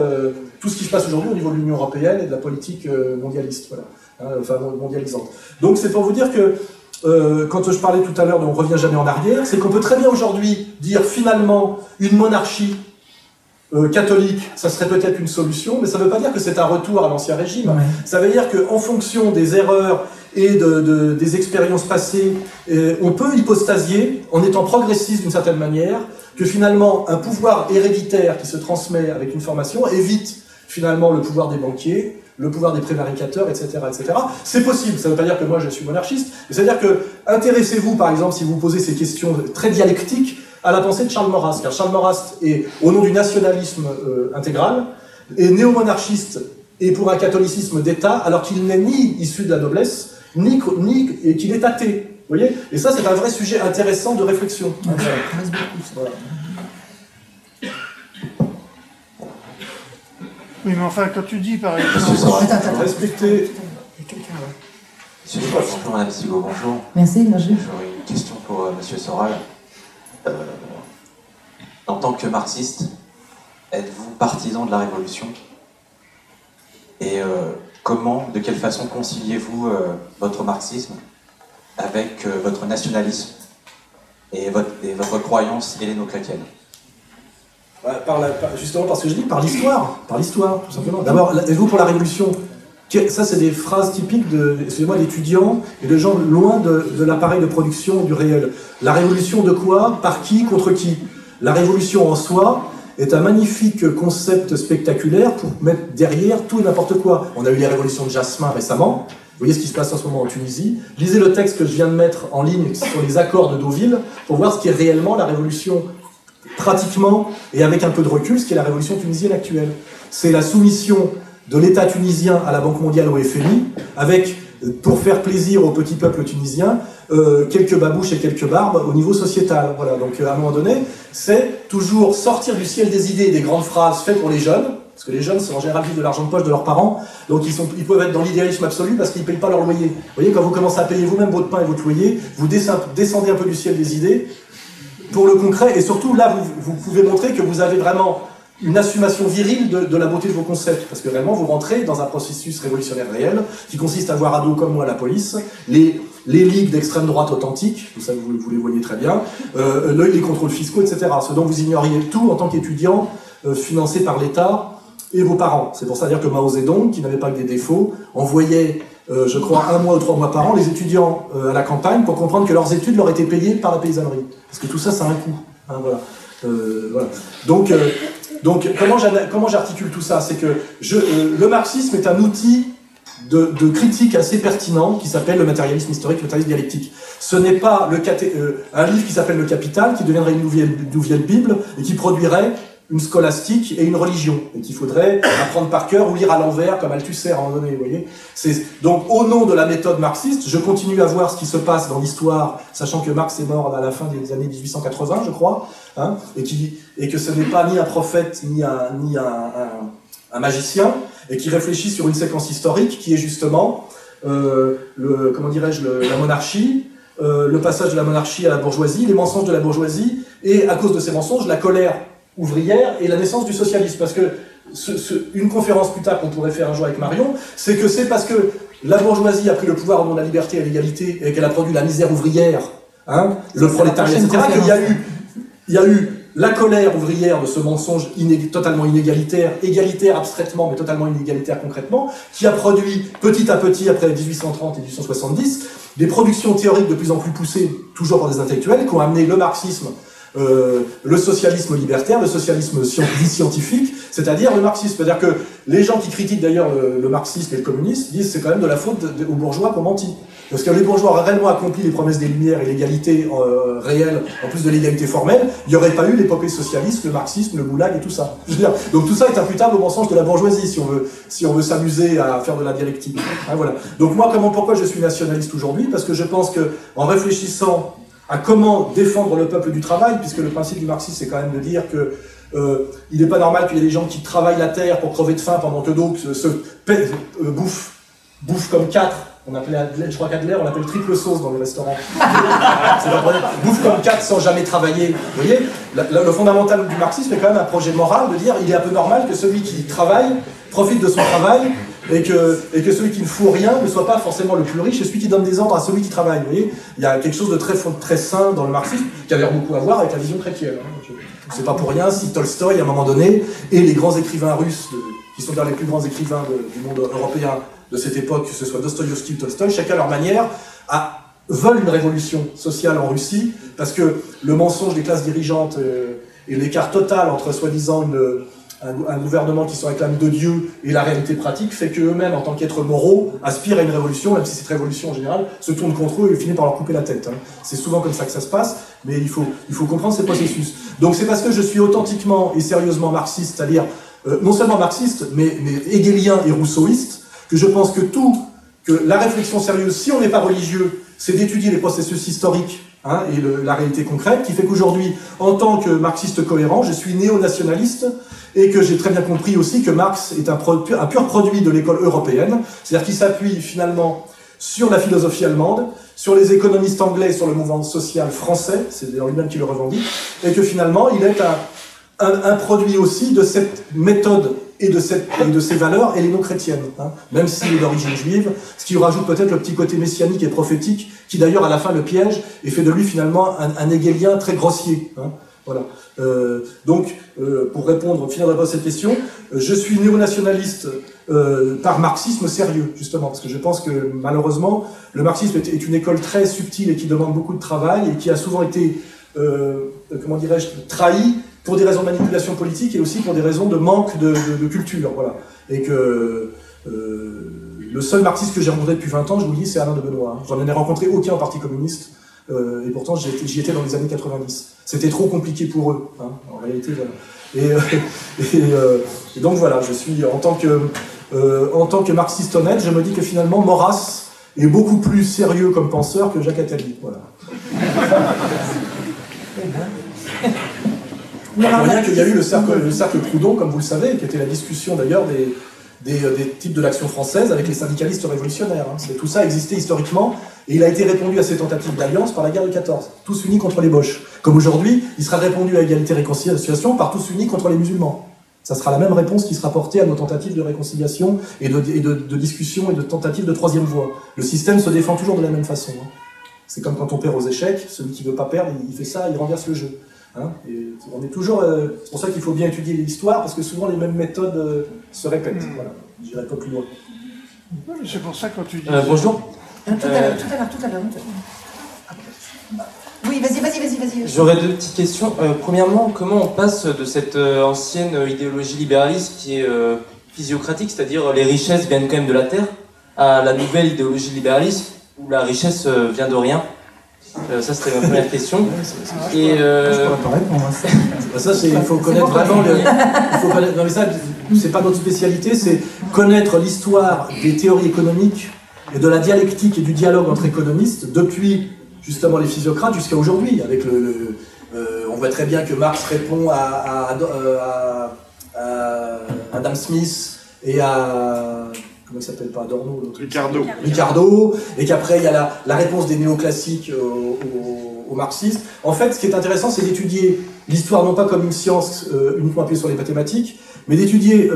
tout ce qui se passe aujourd'hui au niveau de l'Union européenne et de la politique mondialiste, voilà, hein, enfin mondialisante. Donc c'est pour vous dire que quand je parlais tout à l'heure de on revient jamais en arrière, c'est qu'on peut très bien aujourd'hui dire finalement une monarchie catholique, ça serait peut-être une solution, mais ça ne veut pas dire que c'est un retour à l'ancien régime. Ouais. Ça veut dire qu'en fonction des erreurs et des expériences passées, on peut hypostasier, en étant progressiste d'une certaine manière, que finalement un pouvoir héréditaire qui se transmet avec une formation évite finalement le pouvoir des banquiers, le pouvoir des prévaricateurs, etc., etc. C'est possible, ça ne veut pas dire que moi je suis monarchiste, mais ça veut dire que intéressez-vous par exemple, si vous posez ces questions très dialectiques, à la pensée de Charles Maurras, car Charles Maurras est, au nom du nationalisme intégral, est néo-monarchiste et pour un catholicisme d'État, alors qu'il n'est ni issu de la noblesse, ni qu'il est athée. Vous voyez ? Et ça, c'est un vrai sujet intéressant de réflexion. Voilà. Oui, mais enfin, quand tu dis, par exemple... Respectez... Monsieur Soral, bonjour, Madame Sigaud, bonjour. Merci, J'aurais une question pour Monsieur Soral. En tant que marxiste, êtes-vous partisan de la Révolution? Et de quelle façon conciliez-vous votre marxisme avec votre nationalisme et votre croyance helléno-chrétienne? Justement parce que je dis par l'histoire, tout simplement. D'abord, êtes-vous pour la Révolution? Ça, c'est des phrases typiques d'étudiants et de gens loin de l'appareil de production du réel. La révolution de quoi? Par qui? Contre qui? La révolution en soi est un magnifique concept spectaculaire pour mettre derrière tout et n'importe quoi. On a eu les révolutions de Jasmin récemment. Vous voyez ce qui se passe en ce moment en Tunisie. Lisez le texte que je viens de mettre en ligne sur les accords de Deauville pour voir ce qui est réellement la révolution pratiquement, et avec un peu de recul, ce qui est la révolution tunisienne actuelle. C'est la soumission de l'État tunisien à la Banque mondiale, au FMI, avec, pour faire plaisir au petit peuple tunisien, quelques babouches et quelques barbes au niveau sociétal. Voilà. Donc à un moment donné, c'est toujours sortir du ciel des idées et des grandes phrases faites pour les jeunes, parce que les jeunes sont en général vivent de l'argent de poche de leurs parents, donc ils peuvent être dans l'idéalisme absolu parce qu'ils ne payent pas leur loyer. Vous voyez, quand vous commencez à payer vous-même votre pain et votre loyer, vous descendez un peu du ciel des idées pour le concret, et surtout là, vous pouvez montrer que vous avez vraiment une assumation virile de la beauté de vos concepts, parce que réellement vous rentrez dans un processus révolutionnaire réel qui consiste à voir à dos comme moi la police, les ligues d'extrême droite authentiques, tout ça vous les voyez très bien, les contrôles fiscaux, etc. Ce dont vous ignoriez tout en tant qu'étudiant financé par l'État et vos parents. C'est pour ça dire que Mao Zedong, qui n'avait pas que des défauts, envoyait, je crois, 1 mois ou 3 mois par an les étudiants à la campagne pour comprendre que leurs études leur étaient payées par la paysannerie. Parce que tout ça, ça a un coût. Hein, voilà. Voilà. Donc comment j'articule tout ça? C'est que le marxisme est un outil de critique assez pertinent qui s'appelle le matérialisme historique, le matérialisme dialectique. Ce n'est pas un livre qui s'appelle Le Capital, qui deviendrait une nouvelle Bible et qui produirait une scolastique et une religion, et qu'il faudrait apprendre par cœur ou lire à l'envers comme Althusser à un moment donné, vous voyez. Donc au nom de la méthode marxiste, je continue à voir ce qui se passe dans l'histoire, sachant que Marx est mort à la fin des années 1880, je crois, hein, et que ce n'est pas ni un prophète ni un magicien, et qui réfléchit sur une séquence historique qui est justement la monarchie, le passage de la monarchie à la bourgeoisie, les mensonges de la bourgeoisie, et à cause de ces mensonges, la colère ouvrière et la naissance du socialisme. Parce que une conférence plus tard qu'on pourrait faire un jour avec Marion, c'est parce que la bourgeoisie a pris le pouvoir au nom de la liberté et l'égalité et qu'elle a produit la misère ouvrière, hein, le prolétariat, etc., qu'il y a eu la colère ouvrière de ce mensonge totalement inégalitaire, égalitaire abstraitement, mais totalement inégalitaire concrètement, qui a produit petit à petit, après 1830 et 1870, des productions théoriques de plus en plus poussées, toujours par des intellectuels, qui ont amené le marxisme, le socialisme libertaire, le socialisme dit scientifique, c'est-à-dire le marxisme. C'est-à-dire que les gens qui critiquent d'ailleurs le marxisme et le communisme disent que c'est quand même de la faute aux bourgeois qui ont menti. Parce que les bourgeois auraient réellement accompli les promesses des Lumières et l'égalité réelle, en plus de l'égalité formelle, il n'y aurait pas eu l'épopée socialiste, le marxisme, le goulag et tout ça. Je veux dire, donc tout ça est imputable au mensonge de la bourgeoisie, si on veut s'amuser à faire de la dialectique. Hein, voilà. Donc moi, pourquoi je suis nationaliste aujourd'hui? Parce que je pense que en réfléchissant à comment défendre le peuple du travail, puisque le principe du marxisme, c'est quand même de dire que il n'est pas normal qu'il y ait des gens qui travaillent la terre pour crever de faim pendant que d'autres bouffent comme 4. On appelait Adler, je crois qu'Adler, on l'appelle triple sauce dans les restaurants. Bouffe comme 4 sans jamais travailler. Vous voyez, le fondamental du marxisme est quand même un projet moral de dire il est un peu normal que celui qui travaille profite de son travail et que celui qui ne fout rien ne soit pas forcément le plus riche et celui qui donne des ordres à celui qui travaille. Vous voyez, il y a quelque chose de très sain dans le marxisme qui avait beaucoup à voir avec la vision chrétienne. C'est pas pour rien si Tolstoï, à un moment donné, et les grands écrivains russes, qui sont les plus grands écrivains du monde européen de cette époque, que ce soit Dostoïevski ou Tolstoï, chacun à leur manière, veulent une révolution sociale en Russie, parce que le mensonge des classes dirigeantes et l'écart total entre soi-disant un gouvernement qui se réclame de Dieu et la réalité pratique fait qu'eux-mêmes, en tant qu'êtres moraux, aspirent à une révolution, même si cette révolution en général se tourne contre eux et finit par leur couper la tête. Hein. C'est souvent comme ça que ça se passe, mais il faut comprendre ces processus. Donc c'est parce que je suis authentiquement et sérieusement marxiste, c'est-à-dire non seulement marxiste, mais hegelien et rousseauiste, que je pense que la réflexion sérieuse, si on n'est pas religieux, c'est d'étudier les processus historiques, hein, et la réalité concrète, qui fait qu'aujourd'hui, en tant que marxiste cohérent, je suis néo-nationaliste, et que j'ai très bien compris aussi que Marx est un pur produit de l'école européenne, c'est-à-dire qu'il s'appuie finalement sur la philosophie allemande, sur les économistes anglais, sur le mouvement social français, c'est d'ailleurs lui-même qui le revendique, et que finalement, il est un produit aussi de cette méthode et de ces valeurs helléno-chrétiennes, hein, même s'il est d'origine juive, ce qui rajoute peut-être le petit côté messianique et prophétique, qui d'ailleurs à la fin le piège, et fait de lui finalement un hegelien très grossier. Hein, voilà. Donc, pour finir d'abord cette question, je suis néo-nationaliste par marxisme sérieux, justement, parce que je pense que malheureusement, le marxisme est une école très subtile et qui demande beaucoup de travail, et qui a souvent été, comment dirais-je, trahi pour des raisons de manipulation politique et aussi pour des raisons de manque de culture, voilà. Et que le seul marxiste que j'ai rencontré depuis 20 ans, je vous le dis, c'est Alain de Benoît. Hein. J'en ai rencontré aucun au Parti communiste, et pourtant j'y étais dans les années 90. C'était trop compliqué pour eux, hein, en réalité, voilà. Et donc voilà, je suis, en tant que marxiste honnête, je me dis que finalement, Maurras est beaucoup plus sérieux comme penseur que Jacques Attali, voilà. Pour rien qu'il y a eu le cercle Proudhon, comme vous le savez, qui était la discussion d'ailleurs des types de l'action française avec les syndicalistes révolutionnaires. Hein. Tout ça existait historiquement, et il a été répondu à ces tentatives d'alliance par la guerre de 14, tous unis contre les Boches. Comme aujourd'hui, il sera répondu à égalité et réconciliation par tous unis contre les musulmans. Ça sera la même réponse qui sera portée à nos tentatives de réconciliation et de discussion et de tentatives de troisième voie. Le système se défend toujours de la même façon. Hein. C'est comme quand on perd aux échecs, celui qui ne veut pas perdre, il fait ça, il renverse le jeu. Hein, et on est toujours, c'est pour ça qu'il faut bien étudier l'histoire, parce que souvent les mêmes méthodes se répètent. Voilà. Je n'irai pas plus loin. Oui, mais c'est pour ça que quand tu dis... Bonjour. Tout à l'heure. Oui, vas-y. J'aurais deux petites questions. Premièrement, comment on passe de cette ancienne idéologie libéraliste qui est physiocratique, c'est-à-dire les richesses viennent quand même de la terre, à la nouvelle idéologie libéraliste où la richesse vient de rien? Ça, c'était ma première question. Et je pourrais pas répondre à ça. Ça, il faut connaître vraiment le... Non mais ça, c'est pas notre spécialité, c'est connaître l'histoire des théories économiques et de la dialectique et du dialogue entre économistes depuis justement les physiocrates jusqu'à aujourd'hui. Avec on voit très bien que Marx répond à Adam Smith et à... Comment il s'appelle pas Adorno, Ricardo, et qu'après il y a la réponse des néoclassiques aux marxistes. En fait, ce qui est intéressant, c'est d'étudier l'histoire non pas comme une science uniquement appuyée sur les mathématiques, mais d'étudier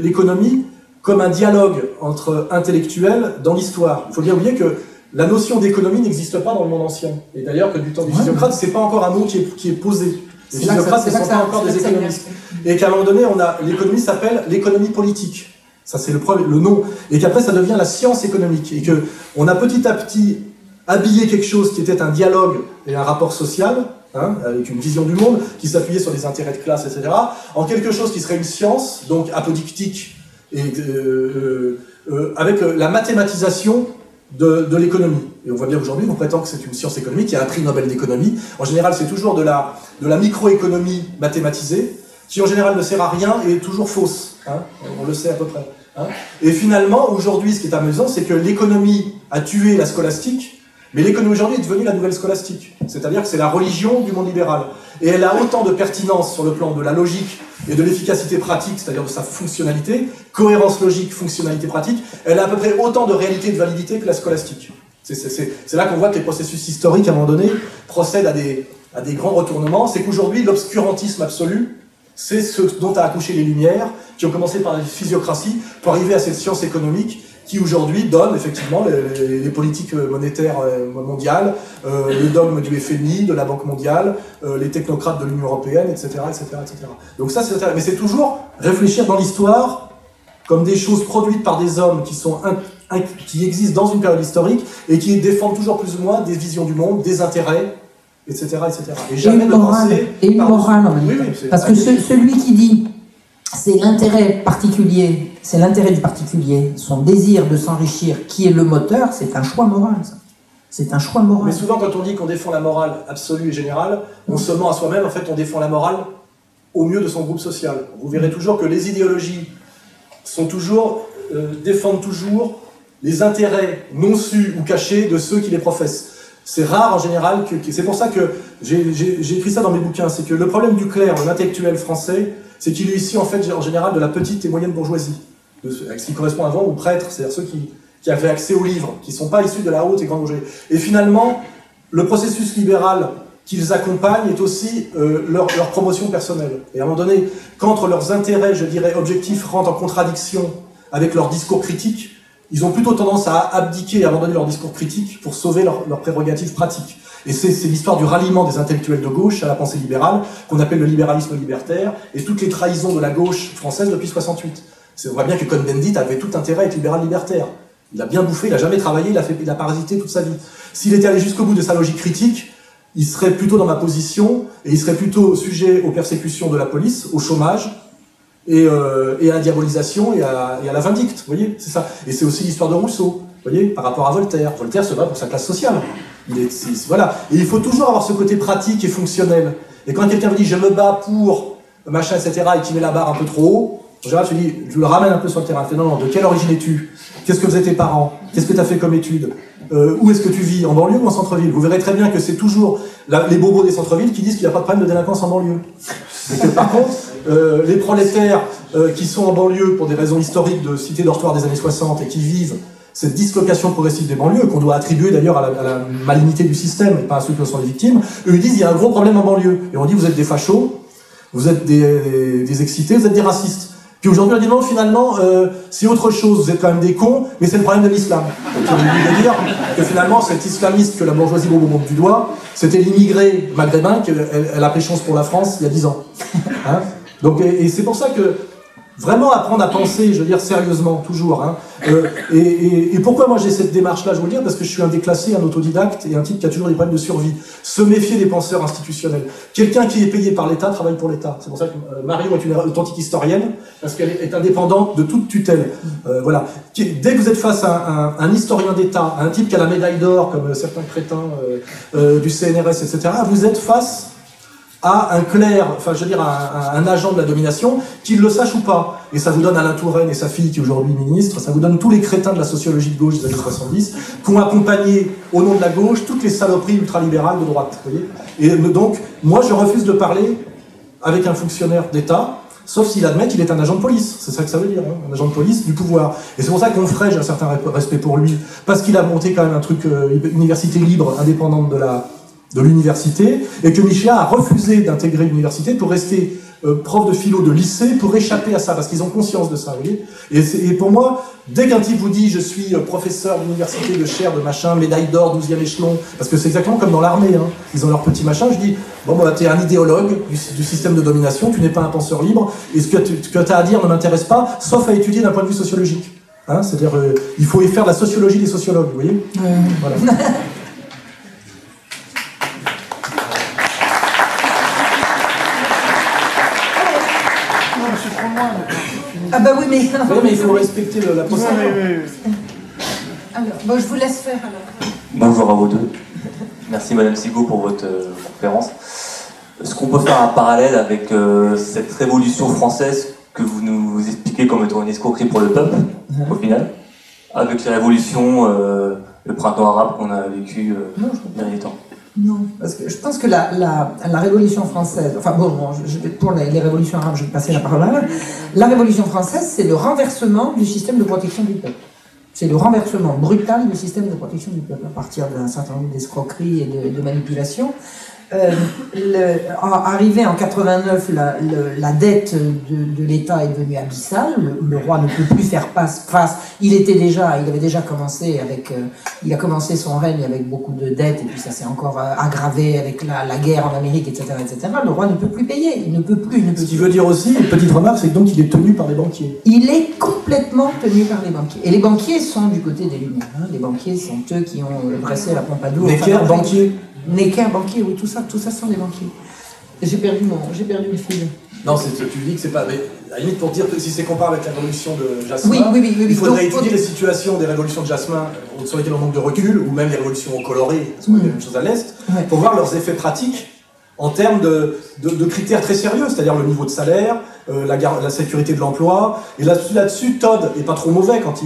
l'économie comme un dialogue entre intellectuels dans l'histoire. Il faut bien oublier que la notion d'économie n'existe pas dans le monde ancien. Et d'ailleurs que du temps du Physiocrate, c'est pas encore un mot qui est posé. Les physiocrates ne sont pas encore des économistes. Et qu'à un moment donné, l'économie s'appelle l'économie politique. Ça, c'est le nom. Et qu'après, ça devient la science économique. Et qu'on a petit à petit habillé quelque chose qui était un dialogue et un rapport social, hein, avec une vision du monde, qui s'appuyait sur les intérêts de classe, etc., en quelque chose qui serait une science, donc apodictique, et avec la mathématisation de l'économie. Et on voit bien aujourd'hui, on prétend que c'est une science économique, il y a un prix Nobel d'économie. En général, c'est toujours de la microéconomie mathématisée, qui en général ne sert à rien et est toujours fausse. Hein, on le sait à peu près. Hein. Et finalement, aujourd'hui, ce qui est amusant, c'est que l'économie a tué la scolastique, mais l'économie aujourd'hui est devenue la nouvelle scolastique. C'est-à-dire que c'est la religion du monde libéral. Et elle a autant de pertinence sur le plan de la logique et de l'efficacité pratique, c'est-à-dire de sa fonctionnalité, cohérence logique, fonctionnalité pratique, elle a à peu près autant de réalité et de validité que la scolastique. C'est là qu'on voit que les processus historiques, à un moment donné, procèdent à des grands retournements. C'est qu'aujourd'hui, l'obscurantisme absolu, c'est ce dont a accouché les Lumières, qui ont commencé par la physiocratie, pour arriver à cette science économique qui aujourd'hui donne effectivement les politiques monétaires mondiales, le dogme du FMI, de la Banque mondiale, les technocrates de l'Union européenne, etc., etc., etc. Donc ça, mais c'est toujours réfléchir dans l'histoire comme des choses produites par des hommes qui existent dans une période historique et qui défendent toujours plus ou moins des visions du monde, des intérêts, etc., etc. Et jamais une morale, en même temps. Parce que celui qui dit c'est l'intérêt particulier, c'est l'intérêt du particulier, son désir de s'enrichir qui est le moteur, c'est un choix moral, ça. C'est un choix moral. Mais souvent, quand on dit qu'on défend la morale absolue et générale, on se ment à soi-même. En fait, on défend la morale au mieux de son groupe social. Vous verrez toujours que les idéologies défendent toujours les intérêts non sus ou cachés de ceux qui les professent. C'est rare en général, c'est pour ça que j'ai écrit ça dans mes bouquins, c'est que le problème du clerc, de l'intellectuel français, c'est qu'il est issu en fait en général de la petite et moyenne bourgeoisie, avec ce qui correspond avant aux prêtres, c'est-à-dire ceux qui avaient accès aux livres, qui ne sont pas issus de la haute et grande bourgeoisie. Et finalement, le processus libéral qu'ils accompagnent est aussi leur promotion personnelle. Et à un moment donné, quand leurs intérêts, je dirais, objectifs rentrent en contradiction avec leur discours critique, ils ont plutôt tendance à abdiquer et à abandonner leur discours critique pour sauver leurs prérogatives pratiques. Et c'est l'histoire du ralliement des intellectuels de gauche à la pensée libérale, qu'on appelle le libéralisme libertaire, et toutes les trahisons de la gauche française depuis 68. On voit bien que Cohn-Bendit avait tout intérêt à être libéral libertaire. Il a bien bouffé, il n'a jamais travaillé, il a parasité toute sa vie. S'il était allé jusqu'au bout de sa logique critique, il serait plutôt dans ma position, et il serait plutôt sujet aux persécutions de la police, au chômage, et à la diabolisation et à la vindicte, vous voyez, c'est ça. Et c'est aussi l'histoire de Rousseau, vous voyez, par rapport à Voltaire. Voltaire se bat pour sa classe sociale. Voilà. Et il faut toujours avoir ce côté pratique et fonctionnel. Et quand quelqu'un me dit « je me bats pour machin, etc. » et qui met la barre un peu trop haut, en général, je le ramène un peu sur le terrain. Je dis « non, de quelle origine es-tu? Qu'est-ce que faisaient tes parents? Qu'est-ce que tu as fait comme études? Où est-ce que tu vis? En banlieue ou en centre-ville ?» Vous verrez très bien que c'est toujours les bobos des centres-villes qui disent qu'il n'y a pas de problème de délinquance en banlieue. Et que par contre, les prolétaires qui sont en banlieue pour des raisons historiques de cité dortoir des années 60 et qui vivent cette dislocation progressive des banlieues, qu'on doit attribuer d'ailleurs à la malignité du système et pas à ceux qui en sont les victimes, eux ils disent il y a un gros problème en banlieue. Et on dit vous êtes des fachos, vous êtes des excités, vous êtes des racistes. Puis aujourd'hui, on dit non, finalement, c'est autre chose, vous êtes quand même des cons, mais c'est le problème de l'islam. Donc on oublie de dire que finalement, cet islamiste que la bourgeoisie montre du doigt, c'était l'immigré maghrébin qu'elle a pris chance pour la France il y a 10 ans. Hein, donc, et c'est pour ça que vraiment apprendre à penser, je veux dire sérieusement, toujours. Hein. Et pourquoi moi j'ai cette démarche-là, je veux le dire, parce que je suis un déclassé, un autodidacte et un type qui a toujours des problèmes de survie. Se méfier des penseurs institutionnels. Quelqu'un qui est payé par l'État travaille pour l'État. C'est pour ça que Marion est une authentique historienne, parce qu'elle est indépendante de toute tutelle. Voilà. Dès que vous êtes face à un historien d'État, à un type qui a la médaille d'or, comme certains crétins du CNRS, etc., vous êtes face à un clerc, enfin je veux dire un agent de la domination, qu'il le sache ou pas. Et ça vous donne Alain Touraine et sa fille qui est aujourd'hui ministre, ça vous donne tous les crétins de la sociologie de gauche des années 70, qui ont accompagné au nom de la gauche toutes les saloperies ultralibérales de droite. Vous voyez. Et donc, moi je refuse de parler avec un fonctionnaire d'État, sauf s'il admet qu'il est un agent de police. C'est ça que ça veut dire, hein, un agent de police du pouvoir. Et c'est pour ça qu'Onfray, j'ai un certain respect pour lui, parce qu'il a monté quand même un truc, université libre, indépendante de l'université, et que Michéa a refusé d'intégrer l'université pour rester prof de philo de lycée, pour échapper à ça, parce qu'ils ont conscience de ça, vous voyez. Et pour moi, dès qu'un type vous dit « je suis professeur d'université, de chaire, de machin, médaille d'or, 12e échelon », parce que c'est exactement comme dans l'armée, hein, ils ont leur petit machin, je dis « bon, bah, t'es un idéologue du système de domination, tu n'es pas un penseur libre, et ce que tu as à dire ne m'intéresse pas, sauf à étudier d'un point de vue sociologique. Hein, c'est-à-dire, il faut y faire de la sociologie des sociologues, vous voyez. Voilà. Ah bah oui, mais... Oui, mais il faut respecter la procédure. Alors, bon, je vous laisse faire alors. Bonjour à vous deux. Merci Madame Sigaud pour votre conférence. Est-ce qu'on peut faire un parallèle avec cette révolution française que vous nous expliquez comme étant une escroquerie pour le peuple, au final, avec les révolutions, le printemps arabe qu'on a vécu dernier temps? Non, parce que je pense que la Révolution française, enfin bon, pour les révolutions arabes, je vais passer la parole là. La Révolution française, c'est le renversement du système de protection du peuple. C'est le renversement brutal du système de protection du peuple, à partir d'un certain nombre d'escroqueries et de manipulations. Arrivé en 89, la dette de l'État est devenue abyssale. Le roi ne peut plus faire face. Il avait déjà commencé il a commencé son règne avec beaucoup de dettes, et puis ça s'est encore aggravé avec la guerre en Amérique, etc., etc. Le roi ne peut plus payer. Il ne peut plus. Ce qui veut dire aussi, une petite remarque, c'est que donc il est tenu par les banquiers. Il est complètement tenu par les banquiers. Et les banquiers sont du côté des Lumières. Hein. Les banquiers sont eux qui ont dressé la Pompadour. Necker, banquier. Necker, banquier, oui, tout ça sont des banquiers. J'ai perdu le fil. Non, tu dis que c'est pas... Mais à la limite, pour dire que si c'est comparé avec la révolution de Jasmin, oui, il faudrait étudier les situations des révolutions de Jasmin sur lesquelles on manque de recul, ou même les révolutions colorées, parce qu'on a la même chose à l'Est, pour voir leurs effets pratiques en termes de critères très sérieux, c'est-à-dire le niveau de salaire, la sécurité de l'emploi. Et là-dessus, Todd est pas trop mauvais quand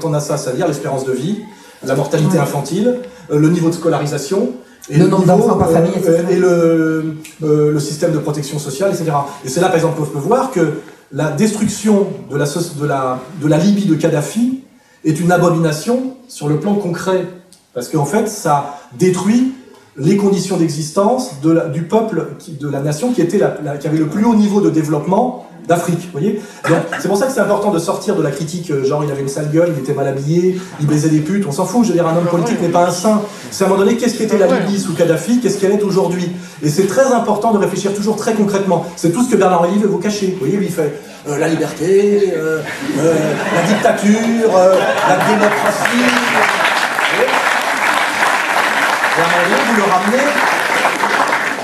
on a ça, c'est-à-dire l'espérance de vie, la mortalité infantile, le niveau de scolarisation, et le nombre d'enfants par famille, etc. Et le système de protection sociale, etc. Et c'est là, par exemple, qu'on peut voir que la destruction de la Libye de Kadhafi est une abomination sur le plan concret, parce qu'en fait, ça détruit les conditions d'existence du peuple, de la nation qui avait le plus haut niveau de développement d'Afrique, vous voyez. Donc c'est pour ça que c'est important de sortir de la critique, genre il avait une sale gueule, il était mal habillé, il baisait des putes, on s'en fout, je veux dire, un homme politique n'est pas un saint. C'est à un moment donné, qu'est-ce qu'était la Libye sous Kadhafi, qu'est-ce qu'elle est aujourd'hui. Et c'est très important de réfléchir toujours très concrètement. C'est tout ce que Bernard-Henri veut vous cacher, vous voyez, lui il fait la liberté, la dictature, la démocratie. Vous le ramenez.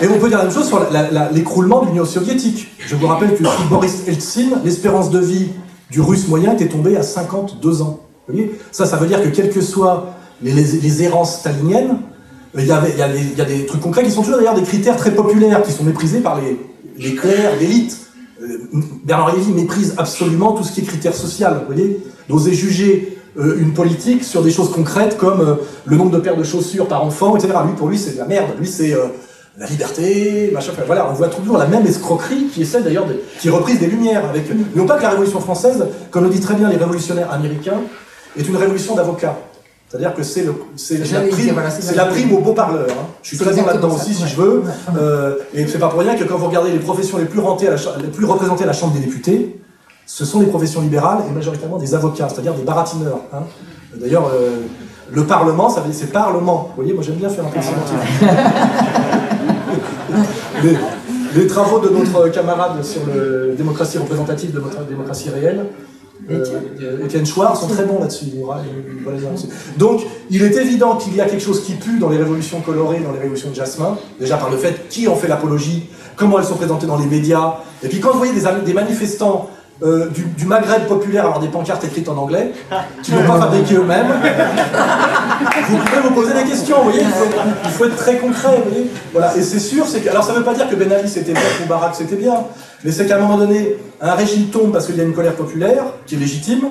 Et on peut dire la même chose sur l'écroulement de l'Union soviétique. Je vous rappelle que sous Boris Eltsine, l'espérance de vie du russe moyen était tombée à 52 ans. Vous voyez, ça veut dire que quelles que soient les errances staliniennes, il y a des trucs concrets qui sont toujours d'ailleurs des critères très populaires, qui sont méprisés par les clercs, l'élite. Bernard Lévy méprise absolument tout ce qui est critères sociaux, vous voyez, d'oser juger une politique sur des choses concrètes comme le nombre de paires de chaussures par enfant, etc. Pour lui, c'est de la merde. Lui, c'est la liberté, machin. Enfin, voilà, on voit toujours la même escroquerie qui est celle d'ailleurs qui est reprise des Lumières. Non pas que la Révolution française, comme le disent très bien les révolutionnaires américains, est une révolution d'avocats. C'est-à-dire que c'est la prime au beau parleur. Hein. Je suis présent là-dedans aussi, si je veux. Et c'est pas pour rien que quand vous regardez les professions les plus représentées à la Chambre des députés, ce sont les professions libérales et majoritairement des avocats, c'est-à-dire des baratineurs. Hein. D'ailleurs, le Parlement, c'est Parlement. Vous voyez, moi j'aime bien faire un peu sémantique. Les travaux de notre camarade sur la démocratie représentative de notre démocratie réelle, Étienne Chouard, sont très bons là-dessus. Donc, il est évident qu'il y a quelque chose qui pue dans les révolutions colorées, dans les révolutions de Jasmin, déjà par le fait qui en fait l'apologie, comment elles sont présentées dans les médias, et puis quand vous voyez des manifestants du Maghreb populaire avoir des pancartes écrites en anglais, qui n'ont pas fabriqué eux-mêmes, vous pouvez vous poser des questions, vous voyez, il faut être très concret, vous voyez. Voilà. Et c'est sûr, alors ça ne veut pas dire que Ben Ali c'était bien ou Barak c'était bien, mais c'est qu'à un moment donné, un régime tombe parce qu'il y a une colère populaire, qui est légitime,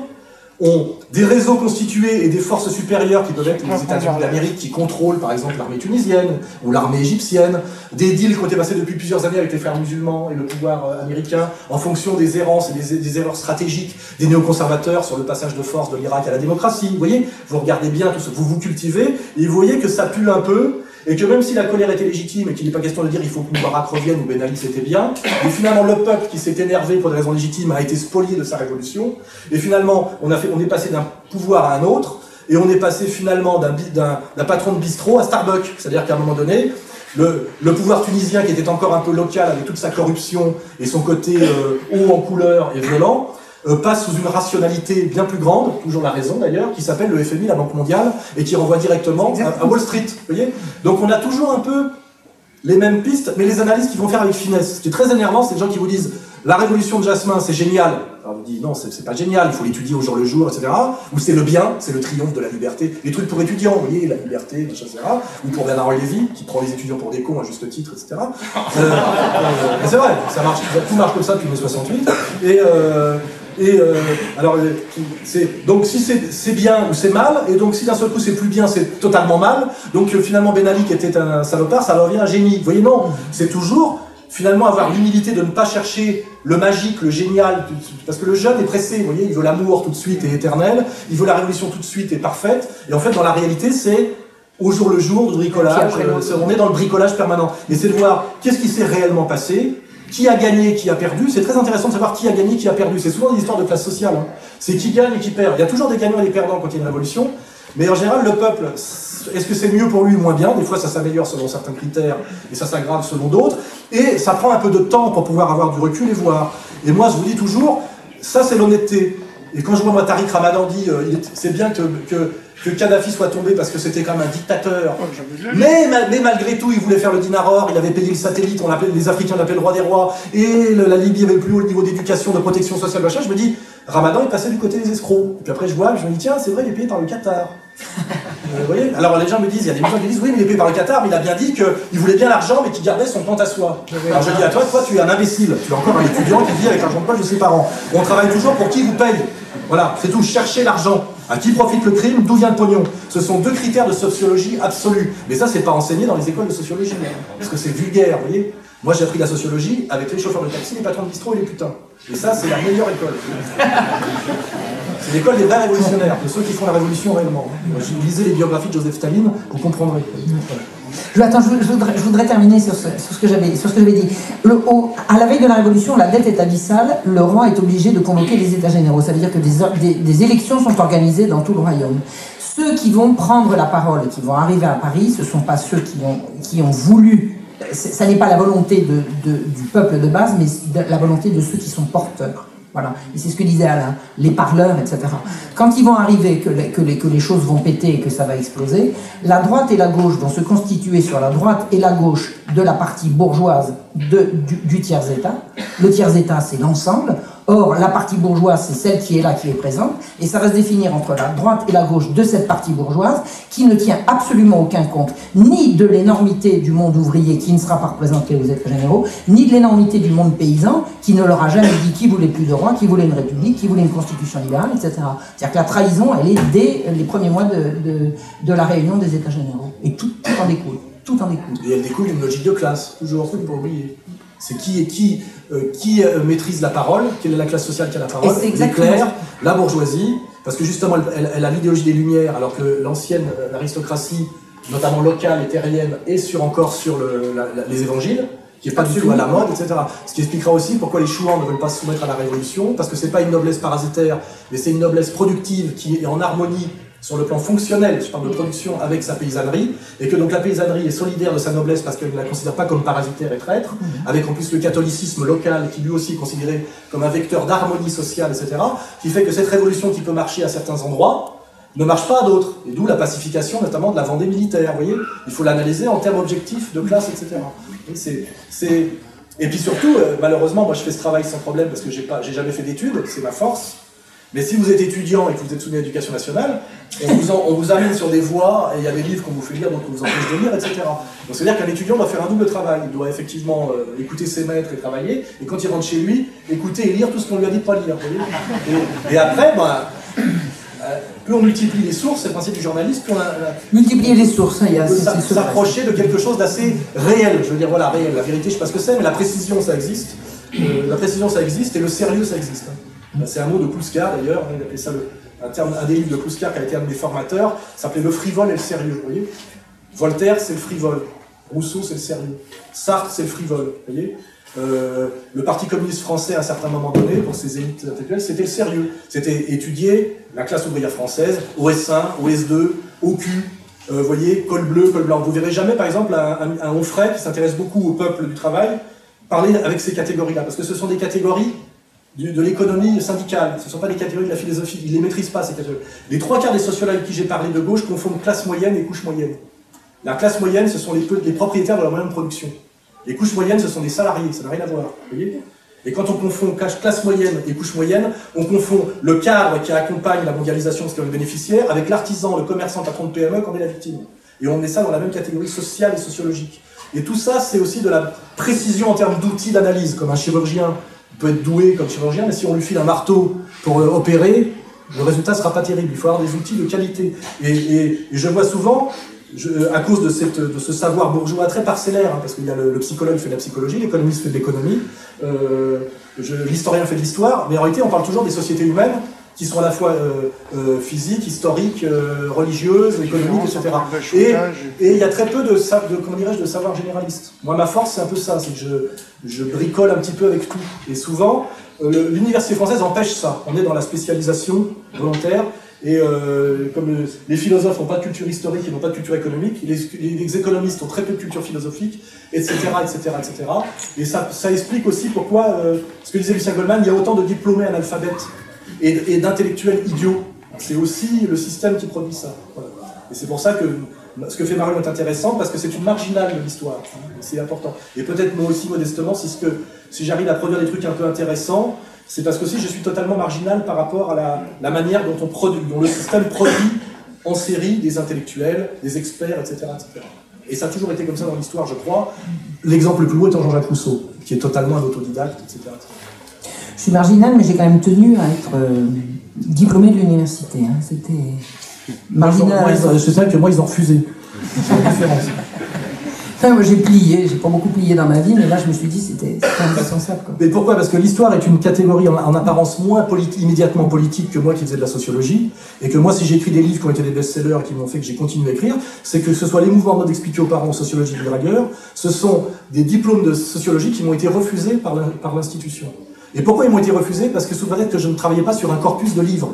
ont des réseaux constitués et des forces supérieures qui peuvent être les États-Unis d'Amérique qui contrôlent par exemple l'armée tunisienne ou l'armée égyptienne, des deals qui ont été passés depuis plusieurs années avec les frères musulmans et le pouvoir américain en fonction des errances et des erreurs stratégiques des néoconservateurs sur le passage de force de l'Irak à la démocratie. Vous voyez, vous regardez bien tout ce que vous cultivez et vous voyez que ça pue un peu. Et que même si la colère était légitime et qu'il n'est pas question de dire il faut que Moubarak revienne ou Ben Ali c'était bien, et finalement le peuple qui s'est énervé pour des raisons légitimes a été spolié de sa révolution, et finalement on est passé d'un pouvoir à un autre, et on est passé finalement d'un patron de bistrot à Starbucks. C'est-à-dire qu'à un moment donné, le pouvoir tunisien qui était encore un peu local avec toute sa corruption et son côté haut en couleur et violent, passe sous une rationalité bien plus grande, toujours la raison d'ailleurs, qui s'appelle le FMI, la Banque mondiale, et qui renvoie directement à Wall Street. Vous voyez ? Donc on a toujours un peu les mêmes pistes, mais les analyses qu'ils vont faire avec finesse. Ce qui est très énervant, c'est les gens qui vous disent la révolution de Jasmin, c'est génial. Alors vous dites non, c'est pas génial, il faut l'étudier au jour le jour, etc. Ou c'est le bien, c'est le triomphe de la liberté. Les trucs pour étudiants, vous voyez, la liberté, etc. Ou pour Bernard Lévy, qui prend les étudiants pour des cons à juste titre, etc. C'est vrai, ça marche, tout marche comme ça depuis mai 68. Donc si c'est bien ou c'est mal, et donc si d'un seul coup c'est plus bien, c'est totalement mal, donc finalement Ben Ali qui était un salopard, ça devient un génie. Vous voyez, non, c'est toujours finalement avoir l'humilité de ne pas chercher le magique, le génial, parce que le jeune est pressé, vous voyez, il veut l'amour tout de suite et éternel, il veut la révolution tout de suite et parfaite, et en fait dans la réalité c'est au jour le jour, du bricolage, on est dans le bricolage permanent, et c'est de voir qu'est-ce qui s'est réellement passé, qui a gagné, qui a perdu. C'est très intéressant de savoir qui a gagné, qui a perdu. C'est souvent des histoires de classe sociale. Hein. C'est qui gagne et qui perd. Il y a toujours des gagnants et des perdants quand il y a une révolution. Mais en général, le peuple, est-ce que c'est mieux pour lui ou moins bien? Des fois, ça s'améliore selon certains critères et ça s'aggrave selon d'autres. Et ça prend un peu de temps pour pouvoir avoir du recul et voir. Et moi, je vous dis toujours, ça, c'est l'honnêteté. Et quand je vois Tariq Ramadan dire, c'est bien que Kadhafi soit tombé parce que c'était quand même un dictateur. Mais malgré tout, il voulait faire le Dinaror, il avait payé le satellite, les Africains l'appelaient le roi des rois, et la Libye avait le plus haut niveau d'éducation, de protection sociale, machin. Je me dis, Ramadan est passé du côté des escrocs. Et puis après, je me dis, tiens, c'est vrai, il est payé par le Qatar. Vous voyez? Alors les gens me disent, il y a des gens qui disent, oui, mais il est payé par le Qatar, mais il a bien dit qu'il voulait bien l'argent, mais qu'il gardait son compte à soi. Alors je dis à toi, tu es un imbécile. Tu es encore un étudiant qui vit avec l'argent de poche de ses parents. On travaille toujours pour qui vous paye. Voilà, c'est tout, chercher l'argent. À qui profite le crime, d'où vient le pognon? Ce sont deux critères de sociologie absolue. Mais ça, c'est pas enseigné dans les écoles de sociologie, parce que c'est vulgaire, vous voyez. Moi, j'ai appris la sociologie avec les chauffeurs de taxi, les patrons de bistrot et les putains. Et ça, c'est la meilleure école. C'est l'école des vrais révolutionnaires, de ceux qui font la révolution réellement. Vous lisez les biographies de Joseph Staline, vous comprendrez. Je voudrais terminer sur ce que j'avais dit. À la veille de la Révolution, la dette est abyssale, le roi est obligé de convoquer les États généraux. Ça veut dire que des élections sont organisées dans tout le royaume. Ceux qui vont prendre la parole et qui vont arriver à Paris, ce ne sont pas ceux qui ont voulu. Ça n'est pas la volonté du peuple de base, mais la volonté de ceux qui sont porteurs. Voilà, et c'est ce que disait Alain, les parleurs, etc. Quand ils vont arriver, que les choses vont péter et que ça va exploser, la droite et la gauche vont se constituer sur la droite et la gauche de la partie bourgeoise du tiers-État. Le tiers-État, c'est l'ensemble. Or, la partie bourgeoise, c'est celle qui est là, qui est présente, et ça va se définir entre la droite et la gauche de cette partie bourgeoise, qui ne tient absolument aucun compte, ni de l'énormité du monde ouvrier, qui ne sera pas représenté aux États généraux, ni de l'énormité du monde paysan, qui ne leur a jamais dit qui voulait plus de roi, qui voulait une république, qui voulait une constitution libérale, etc. C'est-à-dire que la trahison, elle est dès les premiers mois de la réunion des États généraux. Et tout en découle. Tout en découle. Et elle découle d'une logique de classe, toujours, il ne faut pas oublier. C'est qui maîtrise la parole, quelle est la classe sociale qui a la parole, les clercs, la bourgeoisie, parce que justement elle a l'idéologie des Lumières, alors que l'ancienne aristocratie, notamment locale et terrienne, est encore sur les évangiles, qui n'est pas du tout à la mode, etc. Ce qui expliquera aussi pourquoi les Chouans ne veulent pas se soumettre à la révolution, parce que c'est pas une noblesse parasitaire, mais c'est une noblesse productive qui est en harmonie sur le plan fonctionnel, je parle de production, avec sa paysannerie, et que donc la paysannerie est solidaire de sa noblesse parce qu'elle ne la considère pas comme parasitaire et traître, avec en plus le catholicisme local qui lui aussi est considéré comme un vecteur d'harmonie sociale, etc., qui fait que cette révolution qui peut marcher à certains endroits ne marche pas à d'autres, et d'où la pacification notamment de la Vendée militaire, vous voyez. Il faut l'analyser en termes objectifs, de classe, etc. Et puis surtout, malheureusement, moi je fais ce travail sans problème parce que j'ai jamais fait d'études, c'est ma force. Mais si vous êtes étudiant et que vous êtes soumis à l'éducation nationale, on vous amène sur des voies, et il y a des livres qu'on vous fait lire, donc on vous empêche de lire, etc. Donc c'est-à-dire qu'un étudiant doit faire un double travail. Il doit effectivement écouter ses maîtres et travailler, et quand il rentre chez lui, écouter et lire tout ce qu'on lui a dit de pas lire. Vous voyez. Et après, plus on multiplie les sources, c'est le principe du journaliste, plus on multiplier les sources, il y a s'approcher de quelque chose d'assez réel. Je veux dire, voilà, réel. La vérité, je ne sais pas ce que c'est, mais la précision, ça existe. La précision, ça existe, et le sérieux, ça existe. C'est un mot de Kluskar d'ailleurs, il appelait ça un des livres de Kluskar qui a été un de mes formateurs, s'appelait Le frivole et le sérieux, vous voyez. Voltaire, c'est le frivole. Rousseau, c'est le sérieux. Sartre, c'est le frivole, vous voyez. Le Parti communiste français, à un certain moment donné, pour ses élites intellectuelles, c'était le sérieux. C'était étudier la classe ouvrière française, OS1, OS2, OQ, vous voyez, col bleu, col blanc. Vous verrez jamais, par exemple, un Onfray qui s'intéresse beaucoup au peuple du travail, parler avec ces catégories-là, parce que ce sont des catégories de l'économie syndicale, ce ne sont pas des catégories de la philosophie, ils ne les maîtrisent pas, ces catégories. Les 3/4 des sociologues avec qui j'ai parlé de gauche confondent classe moyenne et couche moyenne. La classe moyenne, ce sont les propriétaires de la moyenne de production. Les couches moyennes, ce sont des salariés, ça n'a rien à voir. Vous voyez. Et quand on confond classe moyenne et couche moyenne, on confond le cadre qui accompagne la mondialisation, parce qu'il est le bénéficiaire, avec l'artisan, le commerçant, patron de PME, qu'on est la victime. Et on met ça dans la même catégorie sociale et sociologique. Et tout ça, c'est aussi de la précision en termes d'outils d'analyse, comme un chirurgien peut être doué comme chirurgien, mais si on lui file un marteau pour opérer, le résultat ne sera pas terrible. Il faut avoir des outils de qualité. Et je vois souvent, à cause de ce savoir bourgeois très parcellaire, parce qu'il y a le psychologue fait de la psychologie, l'économiste fait de l'économie, l'historien fait de l'histoire, mais en réalité on parle toujours des sociétés humaines qui sont à la fois physiques, historiques, religieuses, économiques, etc. Et il y a très peu de savoir généraliste. Moi, ma force, c'est un peu ça, c'est que je bricole un petit peu avec tout. Et souvent, l'université française empêche ça. On est dans la spécialisation volontaire, et comme les philosophes n'ont pas de culture historique et n'ont pas de culture économique, les économistes ont très peu de culture philosophique, etc., etc., etc. Et ça explique aussi pourquoi, ce que disait Lucien Goldman, il y a autant de diplômés analphabètes et d'intellectuels idiots. C'est aussi le système qui produit ça. Voilà. Et c'est pour ça que ce que fait Marion est intéressant, parce que c'est une marginale de l'histoire. C'est important. Et peut-être moi aussi, modestement, si j'arrive à produire des trucs un peu intéressants, c'est parce que aussi je suis totalement marginal par rapport à la manière dont le système produit en série des intellectuels, des experts, etc., etc. Et ça a toujours été comme ça dans l'histoire, je crois. L'exemple le plus beau étant Jean-Jacques Rousseau, qui est totalement un autodidacte, etc., etc. Je suis marginal, mais j'ai quand même tenu à être diplômé de l'université. Hein. C'était marginal. C'est ça que moi, ils ont refusé. C'est la différence. Enfin, moi, j'ai pas beaucoup plié dans ma vie, mais là, je me suis dit c'était indispensable. Mais pourquoi? Parce que l'histoire est une catégorie en apparence moins immédiatement politique que moi qui faisais de la sociologie, et que moi, si j'ai écrit des livres qui ont été des best-sellers, qui m'ont fait que j'ai continué à écrire, c'est que ce soit les mouvements de mode expliqués aux parents en sociologie du dragueur, ce sont des diplômes de sociologie qui m'ont été refusés par l'institution. Et pourquoi ils m'ont été refusés? Parce que sous prétexte que je ne travaillais pas sur un corpus de livres.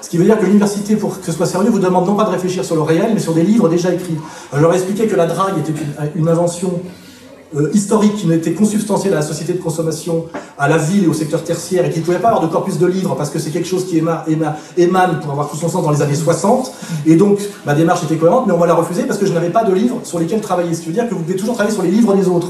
Ce qui veut dire que l'université, pour que ce soit sérieux, vous demande non pas de réfléchir sur le réel, mais sur des livres déjà écrits. Alors, je leur ai expliqué que la drague était une invention historique qui n'était consubstantielle à la société de consommation, à la ville et au secteur tertiaire, et qu'il ne pouvait pas avoir de corpus de livres, parce que c'est quelque chose qui émane pour avoir tout son sens dans les années 60. Et donc, ma démarche était cohérente, mais on m'a la refusé parce que je n'avais pas de livres sur lesquels travailler. Ce qui veut dire que vous devez toujours travailler sur les livres des autres.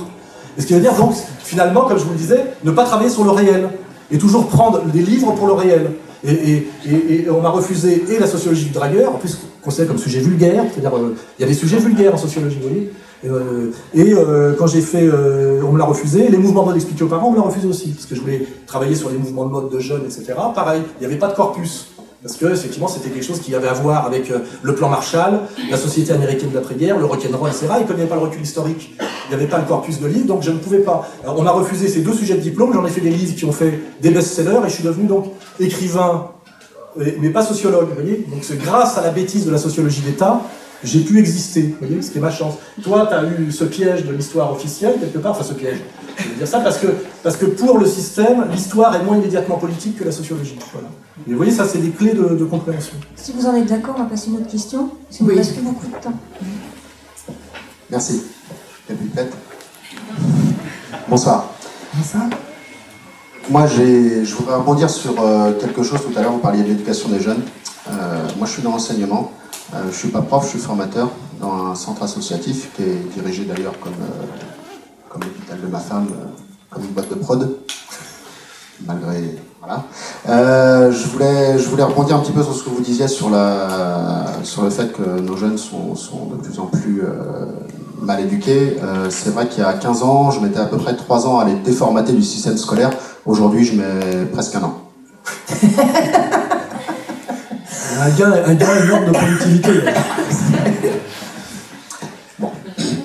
Et ce qui veut dire donc, finalement, comme je vous le disais, ne pas travailler sur le réel. Et toujours prendre des livres pour le réel. Et on m'a refusé et la sociologie du dragueur, en plus considéré comme sujet vulgaire, c'est-à-dire il y a des sujets vulgaires en sociologie, vous voyez. Quand j'ai fait, on me l'a refusé, les mouvements de mode expliqués aux parents, on me l'a refusé aussi, parce que je voulais travailler sur les mouvements de mode de jeunes, etc. Pareil, il n'y avait pas de corpus. Parce que, effectivement, c'était quelque chose qui avait à voir avec le plan Marshall, la société américaine de l'après-guerre, le rock'n'roll, etc. Et comme il n'y avait pas le recul historique, il n'y avait pas le corpus de livres, donc je ne pouvais pas. Alors, on m'a refusé ces 2 sujets de diplôme, j'en ai fait des livres qui ont fait des best-sellers, et je suis devenu donc écrivain, mais pas sociologue, vous voyez. Donc c'est grâce à la bêtise de la sociologie d'État j'ai pu exister, vous voyez, ce qui est ma chance. Toi, tu as eu ce piège de l'histoire officielle, quelque part, enfin ce piège, je veux dire ça parce que pour le système, l'histoire est moins immédiatement politique que la sociologie. Voilà. Et vous voyez, ça, c'est des clés de compréhension. Si vous en êtes d'accord, on va passer à une autre question, parce qu'il ne reste plus beaucoup de temps. Merci. Bonsoir. Bonsoir. Moi, je voudrais rebondir sur quelque chose. Tout à l'heure, vous parliez de l'éducation des jeunes. Moi, je suis dans l'enseignement. Je ne suis pas prof, je suis formateur dans un centre associatif qui est dirigé d'ailleurs comme l'hôpital de ma femme, comme une boîte de prod. Malgré... Voilà. Je voulais rebondir un petit peu sur ce que vous disiez sur le fait que nos jeunes sont de plus en plus mal éduqués. C'est vrai qu'il y a 15 ans, je mettais à peu près 3 ans à les déformater du système scolaire. Aujourd'hui, je mets presque 1 an. Un gain énorme de productivité. Bon,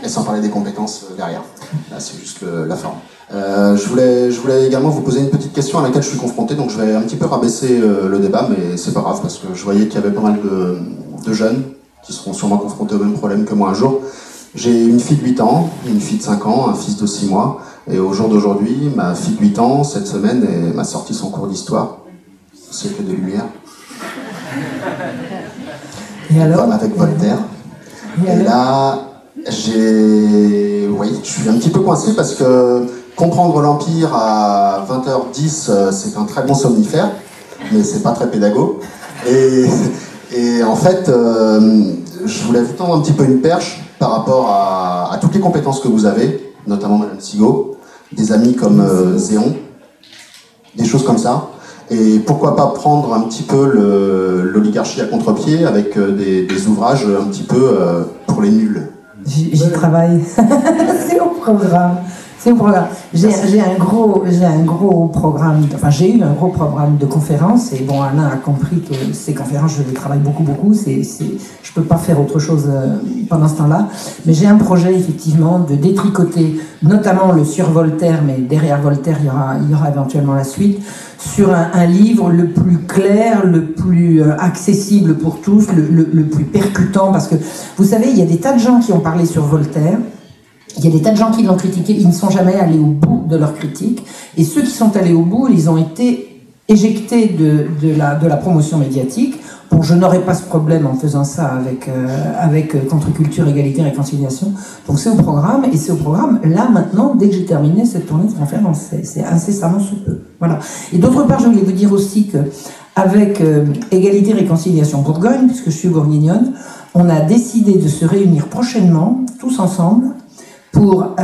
et sans parler des compétences derrière. Là, c'est juste la forme. Je voulais également vous poser une petite question à laquelle je suis confronté, donc je vais un petit peu rabaisser le débat, mais c'est pas grave, parce que je voyais qu'il y avait pas mal de jeunes qui seront sûrement confrontés au même problème que moi un jour. J'ai une fille de 8 ans, une fille de 5 ans, un fils de 6 mois, et au jour d'aujourd'hui, ma fille de 8 ans, cette semaine, m'a sorti son cours d'histoire, siècle des Lumières. Et alors ? Avec Voltaire. Et là, je suis un petit peu coincé parce que comprendre l'Empire à 20h10, c'est un très bon somnifère, mais c'est pas très pédago. Et en fait, je voulais vous tendre un petit peu une perche par rapport à toutes les compétences que vous avez, notamment Madame Sigaud, des amis comme Zéon, des choses comme ça. Et pourquoi pas prendre un petit peu l'oligarchie à contre-pied avec des ouvrages un petit peu pour les nuls. J'y travaille. C'est au programme. C'est au programme. J'ai un gros programme, enfin j'ai eu un gros programme de conférences et bon, Alain a compris que ces conférences, je les travaille beaucoup. Je peux pas faire autre chose pendant ce temps-là. Mais j'ai un projet effectivement de détricoter, notamment le sur Voltaire, mais derrière Voltaire, il y aura éventuellement la suite, sur un livre le plus clair, le plus accessible pour tous, le plus percutant, parce que vous savez, il y a des tas de gens qui ont parlé sur Voltaire. Il y a des tas de gens qui l'ont critiqué, ils ne sont jamais allés au bout de leur critique, et ceux qui sont allés au bout, ils ont été éjectés de la promotion médiatique. Bon, je n'aurais pas ce problème en faisant ça avec Contre-culture, Égalité, Réconciliation. Donc c'est au programme, et c'est au programme, là, maintenant, dès que j'ai terminé cette tournée de conférence, c'est incessamment sous peu. Voilà. Et d'autre part, je voulais vous dire aussi que avec Égalité, Réconciliation Bourgogne, puisque je suis bourguignonne, on a décidé de se réunir prochainement, tous ensemble, pour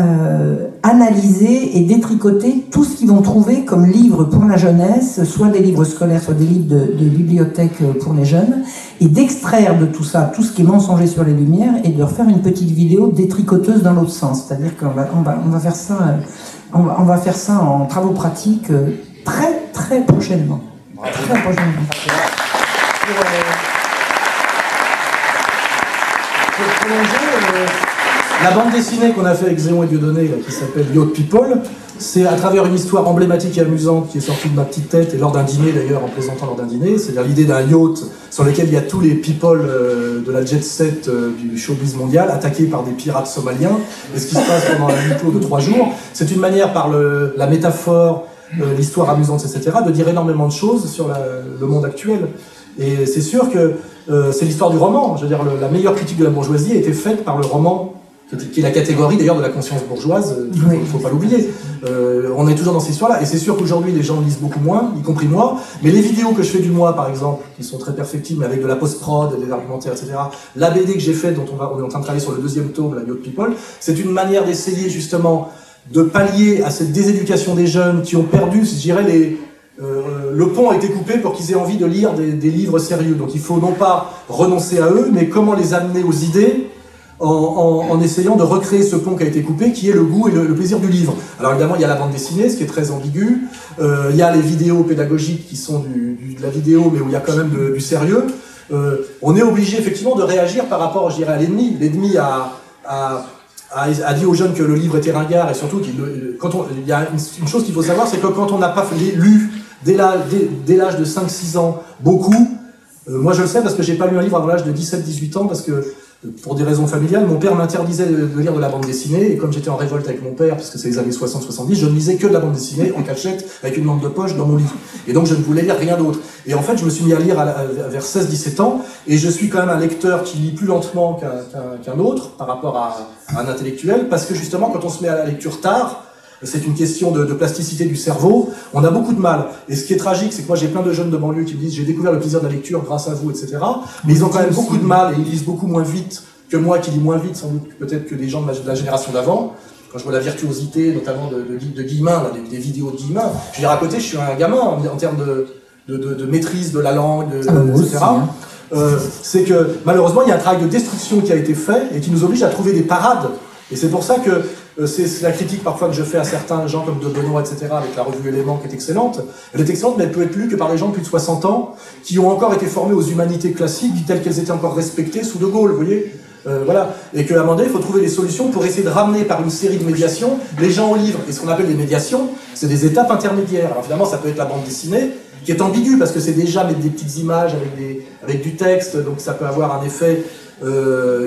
analyser et détricoter tout ce qu'ils vont trouver comme livres pour la jeunesse, soit des livres scolaires, soit des livres de bibliothèque pour les jeunes, et d'extraire de tout ça, tout ce qui est mensonger sur les Lumières, et de refaire une petite vidéo détricoteuse dans l'autre sens. C'est-à-dire qu'on va faire ça, on va faire ça en travaux pratiques très très prochainement. Très prochainement. Pour prolonger, la bande dessinée qu'on a fait avec Zéon et Dieudonné, là, qui s'appelle Yacht People, c'est à travers une histoire emblématique et amusante qui est sortie de ma petite tête, et lors d'un dîner d'ailleurs, en plaisantant lors d'un dîner, c'est-à-dire l'idée d'un yacht sur lequel il y a tous les people de la jet set du showbiz mondial, attaqués par des pirates somaliens, et ce qui se passe pendant un huis clos de 3 jours. C'est une manière, par la métaphore, l'histoire amusante, etc., de dire énormément de choses sur le monde actuel. Et c'est sûr que c'est l'histoire du roman. Je veux dire, la meilleure critique de la bourgeoisie a été faite par le roman, qui est la catégorie d'ailleurs de la conscience bourgeoise, il ne faut pas l'oublier. On est toujours dans cette histoire-là, et c'est sûr qu'aujourd'hui les gens lisent beaucoup moins, y compris moi, mais les vidéos que je fais du mois par exemple, qui sont très perfectibles, mais avec de la post-prod, des argumentaires, etc., la BD que j'ai faite, dont on est en train de travailler sur le 2e tome, la Yacht People, c'est une manière d'essayer justement de pallier à cette déséducation des jeunes qui ont perdu, je dirais, le pont a été coupé pour qu'ils aient envie de lire des livres sérieux. Donc il faut non pas renoncer à eux, mais comment les amener aux idées en essayant de recréer ce pont qui a été coupé, qui est le goût et le plaisir du livre. Alors évidemment, il y a la bande dessinée, ce qui est très ambigu. Il y a les vidéos pédagogiques qui sont de la vidéo, mais où il y a quand même du sérieux. On est obligé effectivement de réagir par rapport, je dirais, à l'ennemi. L'ennemi a dit aux jeunes que le livre était ringard, et surtout, il y a une chose qu'il faut savoir, c'est que quand on n'a pas lu dès l'âge de 5-6 ans beaucoup, moi je le sais parce que j'ai pas lu un livre avant l'âge de 17-18 ans, parce que pour des raisons familiales, mon père m'interdisait de lire de la bande dessinée, et comme j'étais en révolte avec mon père, parce que c'est les années 60-70, je ne lisais que de la bande dessinée en cachette, avec une lampe de poche dans mon lit. Et donc je ne voulais lire rien d'autre. Et en fait, je me suis mis à lire vers 16-17 ans, et je suis quand même un lecteur qui lit plus lentement qu'un autre, par rapport à un intellectuel, parce que justement, quand on se met à la lecture tard, c'est une question de plasticité du cerveau, on a beaucoup de mal. Et ce qui est tragique, c'est que moi j'ai plein de jeunes de banlieue qui me disent j'ai découvert le plaisir de la lecture grâce à vous, etc. Mais ils ont quand même beaucoup de mal et ils lisent beaucoup moins vite que moi qui lis moins vite, sans doute peut-être que des gens de la génération d'avant. Quand je vois la virtuosité, notamment de Guillemin, des vidéos de Guillemin, je veux dire à côté je suis un gamin en termes de maîtrise de la langue, etc. C'est que malheureusement il y a un travail de destruction qui a été fait et qui nous oblige à trouver des parades. Et c'est pour ça que c'est la critique parfois que je fais à certains gens comme de Benoît, etc., avec la revue Éléments qui est excellente. Elle est excellente, mais elle peut être lue que par les gens de plus de 60 ans qui ont encore été formés aux humanités classiques telles qu'elles étaient encore respectées sous De Gaulle, vous voyez. Voilà. Et qu'à un moment donné, il faut trouver des solutions pour essayer de ramener par une série de médiations les gens au livre. Et ce qu'on appelle les médiations, c'est des étapes intermédiaires. Alors évidemment, ça peut être la bande dessinée, qui est ambiguë, parce que c'est déjà mettre des petites images avec du texte, donc ça peut avoir un effet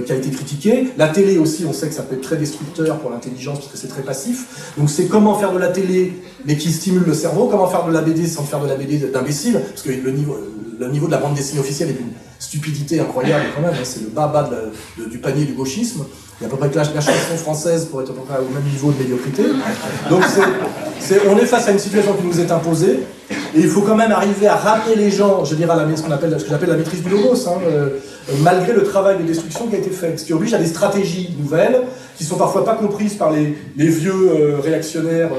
qui a été critiqué. La télé aussi, on sait que ça peut être très destructeur pour l'intelligence parce que c'est très passif. Donc c'est comment faire de la télé mais qui stimule le cerveau, comment faire de la BD sans faire de la BD d'imbécile, parce que le niveau de la bande dessinée officielle est d'une stupidité incroyable quand même, hein. C'est le bas du panier du gauchisme. Il y a à peu près que la chanson française pour être à peu près au même niveau de médiocrité. Donc on est face à une situation qui nous est imposée, et il faut quand même arriver à ramener les gens, je dirais, à ce que j'appelle la maîtrise du logos, hein, malgré le travail de destruction qui a été fait, ce qui oblige à des stratégies nouvelles, qui sont parfois pas comprises par les vieux réactionnaires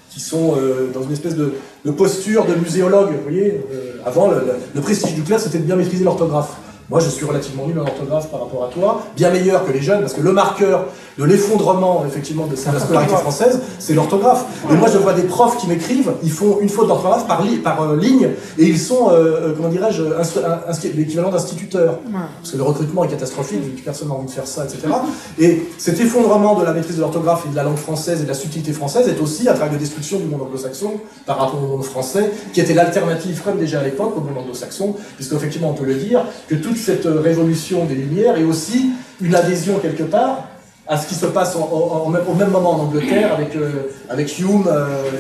qui sont dans une espèce de posture de muséologue. Vous voyez, avant, le prestige du clerc, c'était de bien maîtriser l'orthographe. Moi, je suis relativement nul en orthographe par rapport à toi, bien meilleur que les jeunes, parce que le marqueur de l'effondrement, effectivement, de la scolarité française, c'est l'orthographe. Et moi, je vois des profs qui m'écrivent, ils font une faute d'orthographe par ligne, et ils sont, comment dirais-je, l'équivalent d'instituteurs. Parce que le recrutement est catastrophique, vu que personne n'a envie de faire ça, etc. Et cet effondrement de la maîtrise de l'orthographe et de la langue française et de la subtilité française est aussi un travail de destruction du monde anglo-saxon par rapport au monde français, qui était l'alternative, comme déjà à l'époque, au monde anglo-saxon, puisque effectivement, on peut le dire, que toute cette révolution des Lumières est aussi une adhésion quelque part à ce qui se passe au même moment en Angleterre avec Hume,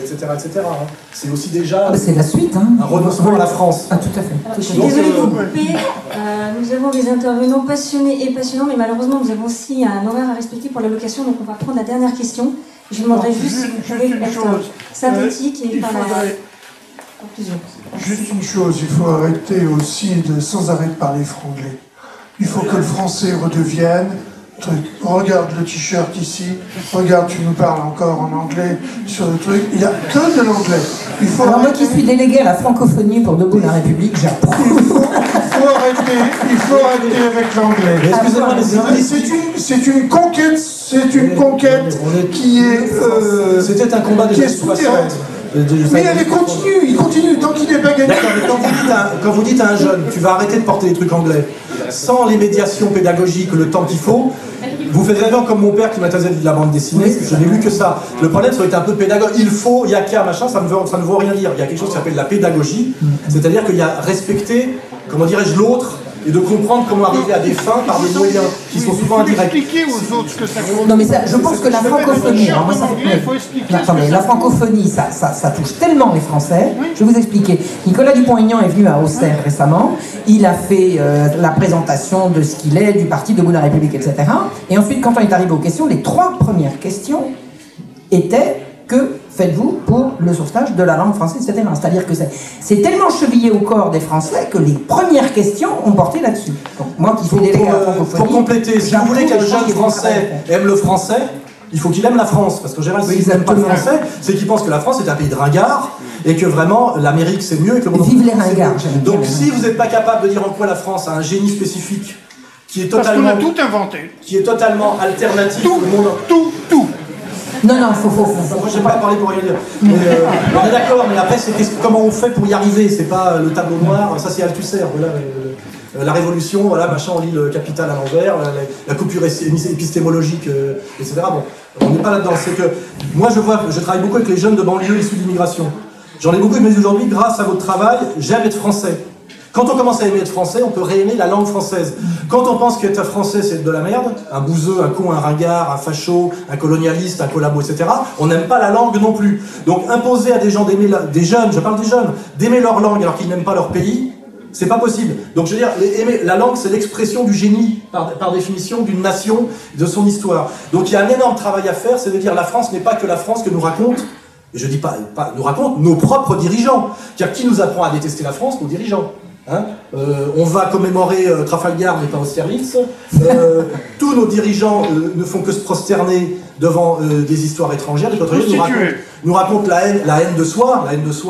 etc. etc. Hein. C'est aussi déjà c'est la suite, hein. Un renoncement à la France. Ah, tout à fait. Je suis désolée de vous couper. Nous avons des intervenants passionnés et passionnants, mais malheureusement nous avons aussi un horaire à respecter pour l'allocation, donc on va prendre la dernière question. Je demanderai juste si vous pouvez être synthétique et par la conclusion. Juste une chose, il faut arrêter aussi de sans arrêt de parler franglais. Il faut que le français redevienne... Regarde le t-shirt ici, regarde, tu nous parles encore en anglais sur le truc, il n'y a que de l'anglais. Alors moi qui suis délégué à la francophonie pour Debout la République, j'approuve. Il faut arrêter avec l'anglais. Excusez-moi, mais c'est une conquête qui est... C'était un combat qui est souterraine. Mais il continue, tant qu'il n'est pas gagné. D'accord, mais quand vous dites à un jeune, tu vas arrêter de porter des trucs anglais, sans les médiations pédagogiques, le temps qu'il faut, vous faites vraiment comme mon père qui m'interdisait de la bande dessinée, je n'ai lu que ça. Le problème, ça aurait été un peu pédagogue. Il faut, il y a qu'à, machin, ça ne veut rien dire. Il y a quelque chose qui s'appelle la pédagogie, c'est-à-dire qu'il y a respecter, comment dirais-je, l'autre, et de comprendre comment arriver à des fins par des moyens qui sont souvent indirects. Expliquer aux autres ce que ça Non mais ça, je pense que la francophonie, la francophonie, ça touche tellement les Français. Je vais vous expliquer. Nicolas Dupont-Aignan est venu à Auxerre récemment. Il a fait la présentation de ce qu'il est, du parti Debout la République, etc. Et ensuite, quand on est arrivé aux questions, les 3 premières questions étaient que faites-vous pour le sauvetage de la langue française, etc. C'est-à-dire que c'est tellement chevillé au corps des Français que les premières questions ont porté là-dessus. Donc moi qui suis délégué à la francophonie... Pour compléter, si vous voulez qu'un jeune français aime le français, il faut qu'il aime la France. Parce qu'en général, s'il n'aime pas le français, c'est qu'il pense que la France est un pays de ringards et que vraiment l'Amérique c'est mieux et que le monde... Vive les ringards. Donc si vous n'êtes pas capable de dire en quoi la France a un génie spécifique qui est totalement... Parce qu'on a tout inventé. Qui est totalement alternatif au monde... Tout. Non, faut. Moi, j'ai pas parlé pour rien dire. Mais, on est d'accord, mais après, c'est comment on fait pour y arriver. C'est pas le tableau noir, ça c'est Althusser. Voilà, la Révolution, voilà, machin, on lit le Capital à l'envers, la coupure épistémologique, etc. Bon, on n'est pas là-dedans. C'est que moi, je travaille beaucoup avec les jeunes de banlieue issus de l'immigration. J'en ai beaucoup, mais aujourd'hui, grâce à votre travail, j'aime être français. Quand on commence à aimer être français, on peut réaimer la langue française. Quand on pense qu'être français, c'est de la merde, un bouseux, un con, un ringard, un facho, un colonialiste, un collabo, etc., on n'aime pas la langue non plus. Donc imposer à des gens d'aimer, des jeunes, je parle des jeunes, d'aimer leur langue alors qu'ils n'aiment pas leur pays, c'est pas possible. Donc je veux dire, aimer la langue, c'est l'expression du génie, par définition, d'une nation, de son histoire. Donc il y a un énorme travail à faire, c'est de dire la France n'est pas que la France que nous racontent, et je dis pas nous racontent, nos propres dirigeants. Car qui nous apprend à détester la France? Nos dirigeants. Hein, on va commémorer Trafalgar, mais pas Austerlitz. Tous nos dirigeants ne font que se prosterner devant des histoires étrangères. Nous racontent la haine de soi,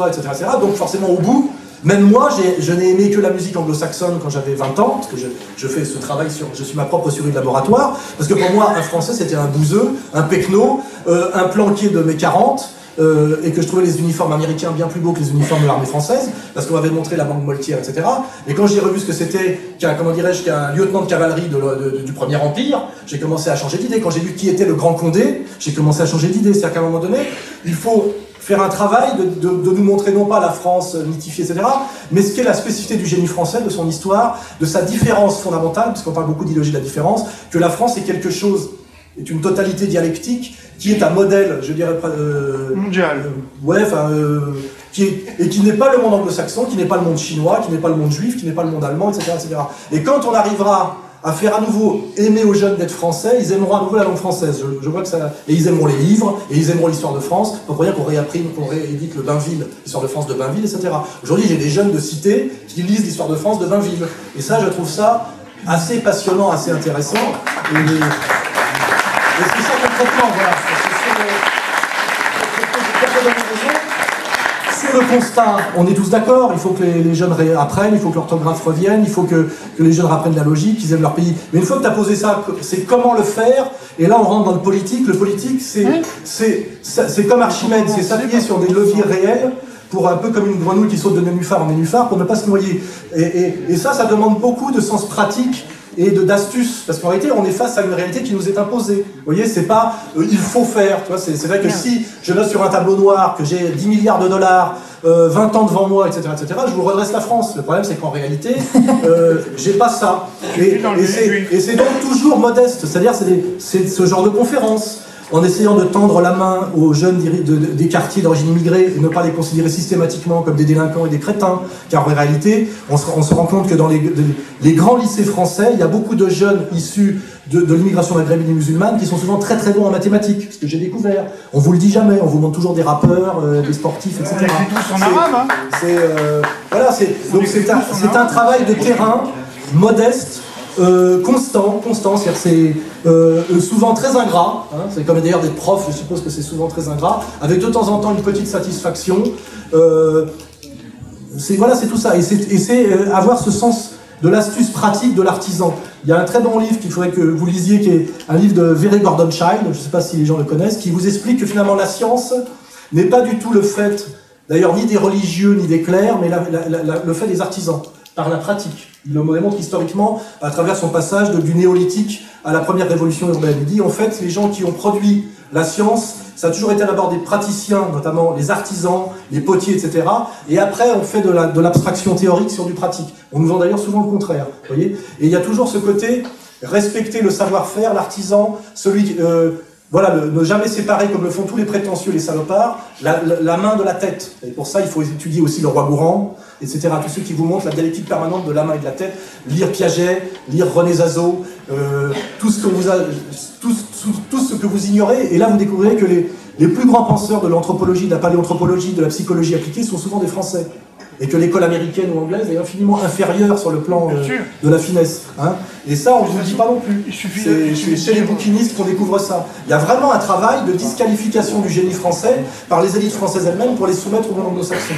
etc., etc. Donc forcément au bout, même moi, je n'ai aimé que la musique anglo-saxonne quand j'avais 20 ans, parce que je fais ce travail je suis ma propre souris de laboratoire, parce que pour moi, un Français, c'était un bouseux, un pecno, un planqué de mai 40, et que je trouvais les uniformes américains bien plus beaux que les uniformes de l'armée française, parce qu'on m'avait montré la banque Moltière, etc. Et quand j'ai revu ce que c'était qu'un lieutenant de cavalerie du Premier Empire, j'ai commencé à changer d'idée. Quand j'ai vu qui était le Grand Condé, j'ai commencé à changer d'idée. C'est-à-dire qu'à un moment donné, il faut faire un travail de nous montrer non pas la France mythifiée, etc., mais ce qu'est la spécificité du génie français, de son histoire, de sa différence fondamentale, puisqu'on parle beaucoup d'idéologie de la différence, que la France est quelque chose, est une totalité dialectique, qui est un modèle, je dirais, mondial. Qui n'est pas le monde anglo-saxon, qui n'est pas le monde chinois, qui n'est pas le monde juif, qui n'est pas le monde allemand, etc., etc. Et quand on arrivera à faire à nouveau aimer aux jeunes d'être français, ils aimeront à nouveau la langue française. Je vois que ça... Et ils aimeront les livres, et ils aimeront l'histoire de France. Pas pour rien qu'on réédite le Bainville, l'histoire de France de Bainville, etc. Aujourd'hui, j'ai des jeunes de cité qui lisent l'histoire de France de Bainville. Et ça, je trouve ça assez passionnant, assez intéressant. Et c'est ça concrètement, voilà. Sur le constat, on est tous d'accord, il faut que les jeunes apprennent, il faut que l'orthographe revienne, il faut que les jeunes apprennent la logique, qu'ils aiment leur pays. Mais une fois que tu as posé ça, c'est comment le faire, et là on rentre dans le politique. Le politique, c'est comme Archimède, c'est s'appuyer sur des leviers réels, pour un peu comme une grenouille qui saute de nénuphar en nénuphar, pour ne pas se noyer. Et ça demande beaucoup de sens pratique, et d'astuces, parce qu'en réalité on est face à une réalité qui nous est imposée. Vous voyez, c'est pas il faut faire, tu vois, c'est vrai que si je note sur un tableau noir que j'ai 10 milliards de dollars, 20 ans devant moi, etc., je vous redresse la France. Le problème, c'est qu'en réalité, j'ai pas ça. Et c'est donc toujours modeste, c'est-à-dire c'est ce genre de conférence, en essayant de tendre la main aux jeunes des quartiers d'origine immigrée et ne pas les considérer systématiquement comme des délinquants et des crétins, car en réalité, on se rend compte que dans les grands lycées français, il y a beaucoup de jeunes issus de l'immigration maghrébine et musulmane qui sont souvent très très bons en mathématiques, ce que j'ai découvert. On vous le dit jamais, on vous montre toujours des rappeurs, des sportifs, etc. On écrit tous en arabe, hein. C'est un travail de terrain modeste, constant, c'est souvent très ingrat, hein, c'est comme d'ailleurs des profs, je suppose que c'est souvent très ingrat, avec de temps en temps une petite satisfaction, c'est tout ça, et c'est avoir ce sens de l'astuce pratique de l'artisan. Il y a un très bon livre qu'il faudrait que vous lisiez, qui est un livre de Very Gordon Child, je ne sais pas si les gens le connaissent, qui vous explique que finalement la science n'est pas du tout le fait, d'ailleurs ni des religieux ni des clercs, mais le fait des artisans, par la pratique. Il le démontre historiquement à travers son passage du néolithique à la première révolution urbaine. Il dit en fait les gens qui ont produit la science, ça a toujours été d'abord des praticiens, notamment les artisans, les potiers, etc. Et après on fait de l'abstraction théorique sur du pratique. On nous vend d'ailleurs souvent le contraire, vous voyez. Et il y a toujours ce côté respecter le savoir-faire, l'artisan, celui ne jamais séparer, comme le font tous les prétentieux, les salopards, la main de la tête. Et pour ça, il faut étudier aussi le roi Gourand, etc. Tous ceux qui vous montrent la dialectique permanente de la main et de la tête. Lire Piaget, lire René Zazot, tout ce que vous ignorez. Et là, vous découvrirez que les plus grands penseurs de l'anthropologie, de la paléanthropologie, de la psychologie appliquée sont souvent des Français. Et que l'école américaine ou anglaise est infiniment inférieure sur le plan de la finesse. Hein. Et ça, on ne vous le dit pas non plus. C'est chez les bouquinistes qu'on découvre ça. Il y a vraiment un travail de disqualification du génie français par les élites françaises elles-mêmes pour les soumettre au monde anglo-saxon.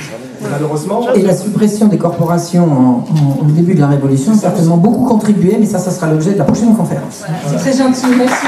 Malheureusement... Et la suppression des corporations au début de la Révolution a certainement beaucoup contribué, mais ça sera l'objet de la prochaine conférence. C'est très gentil. Merci.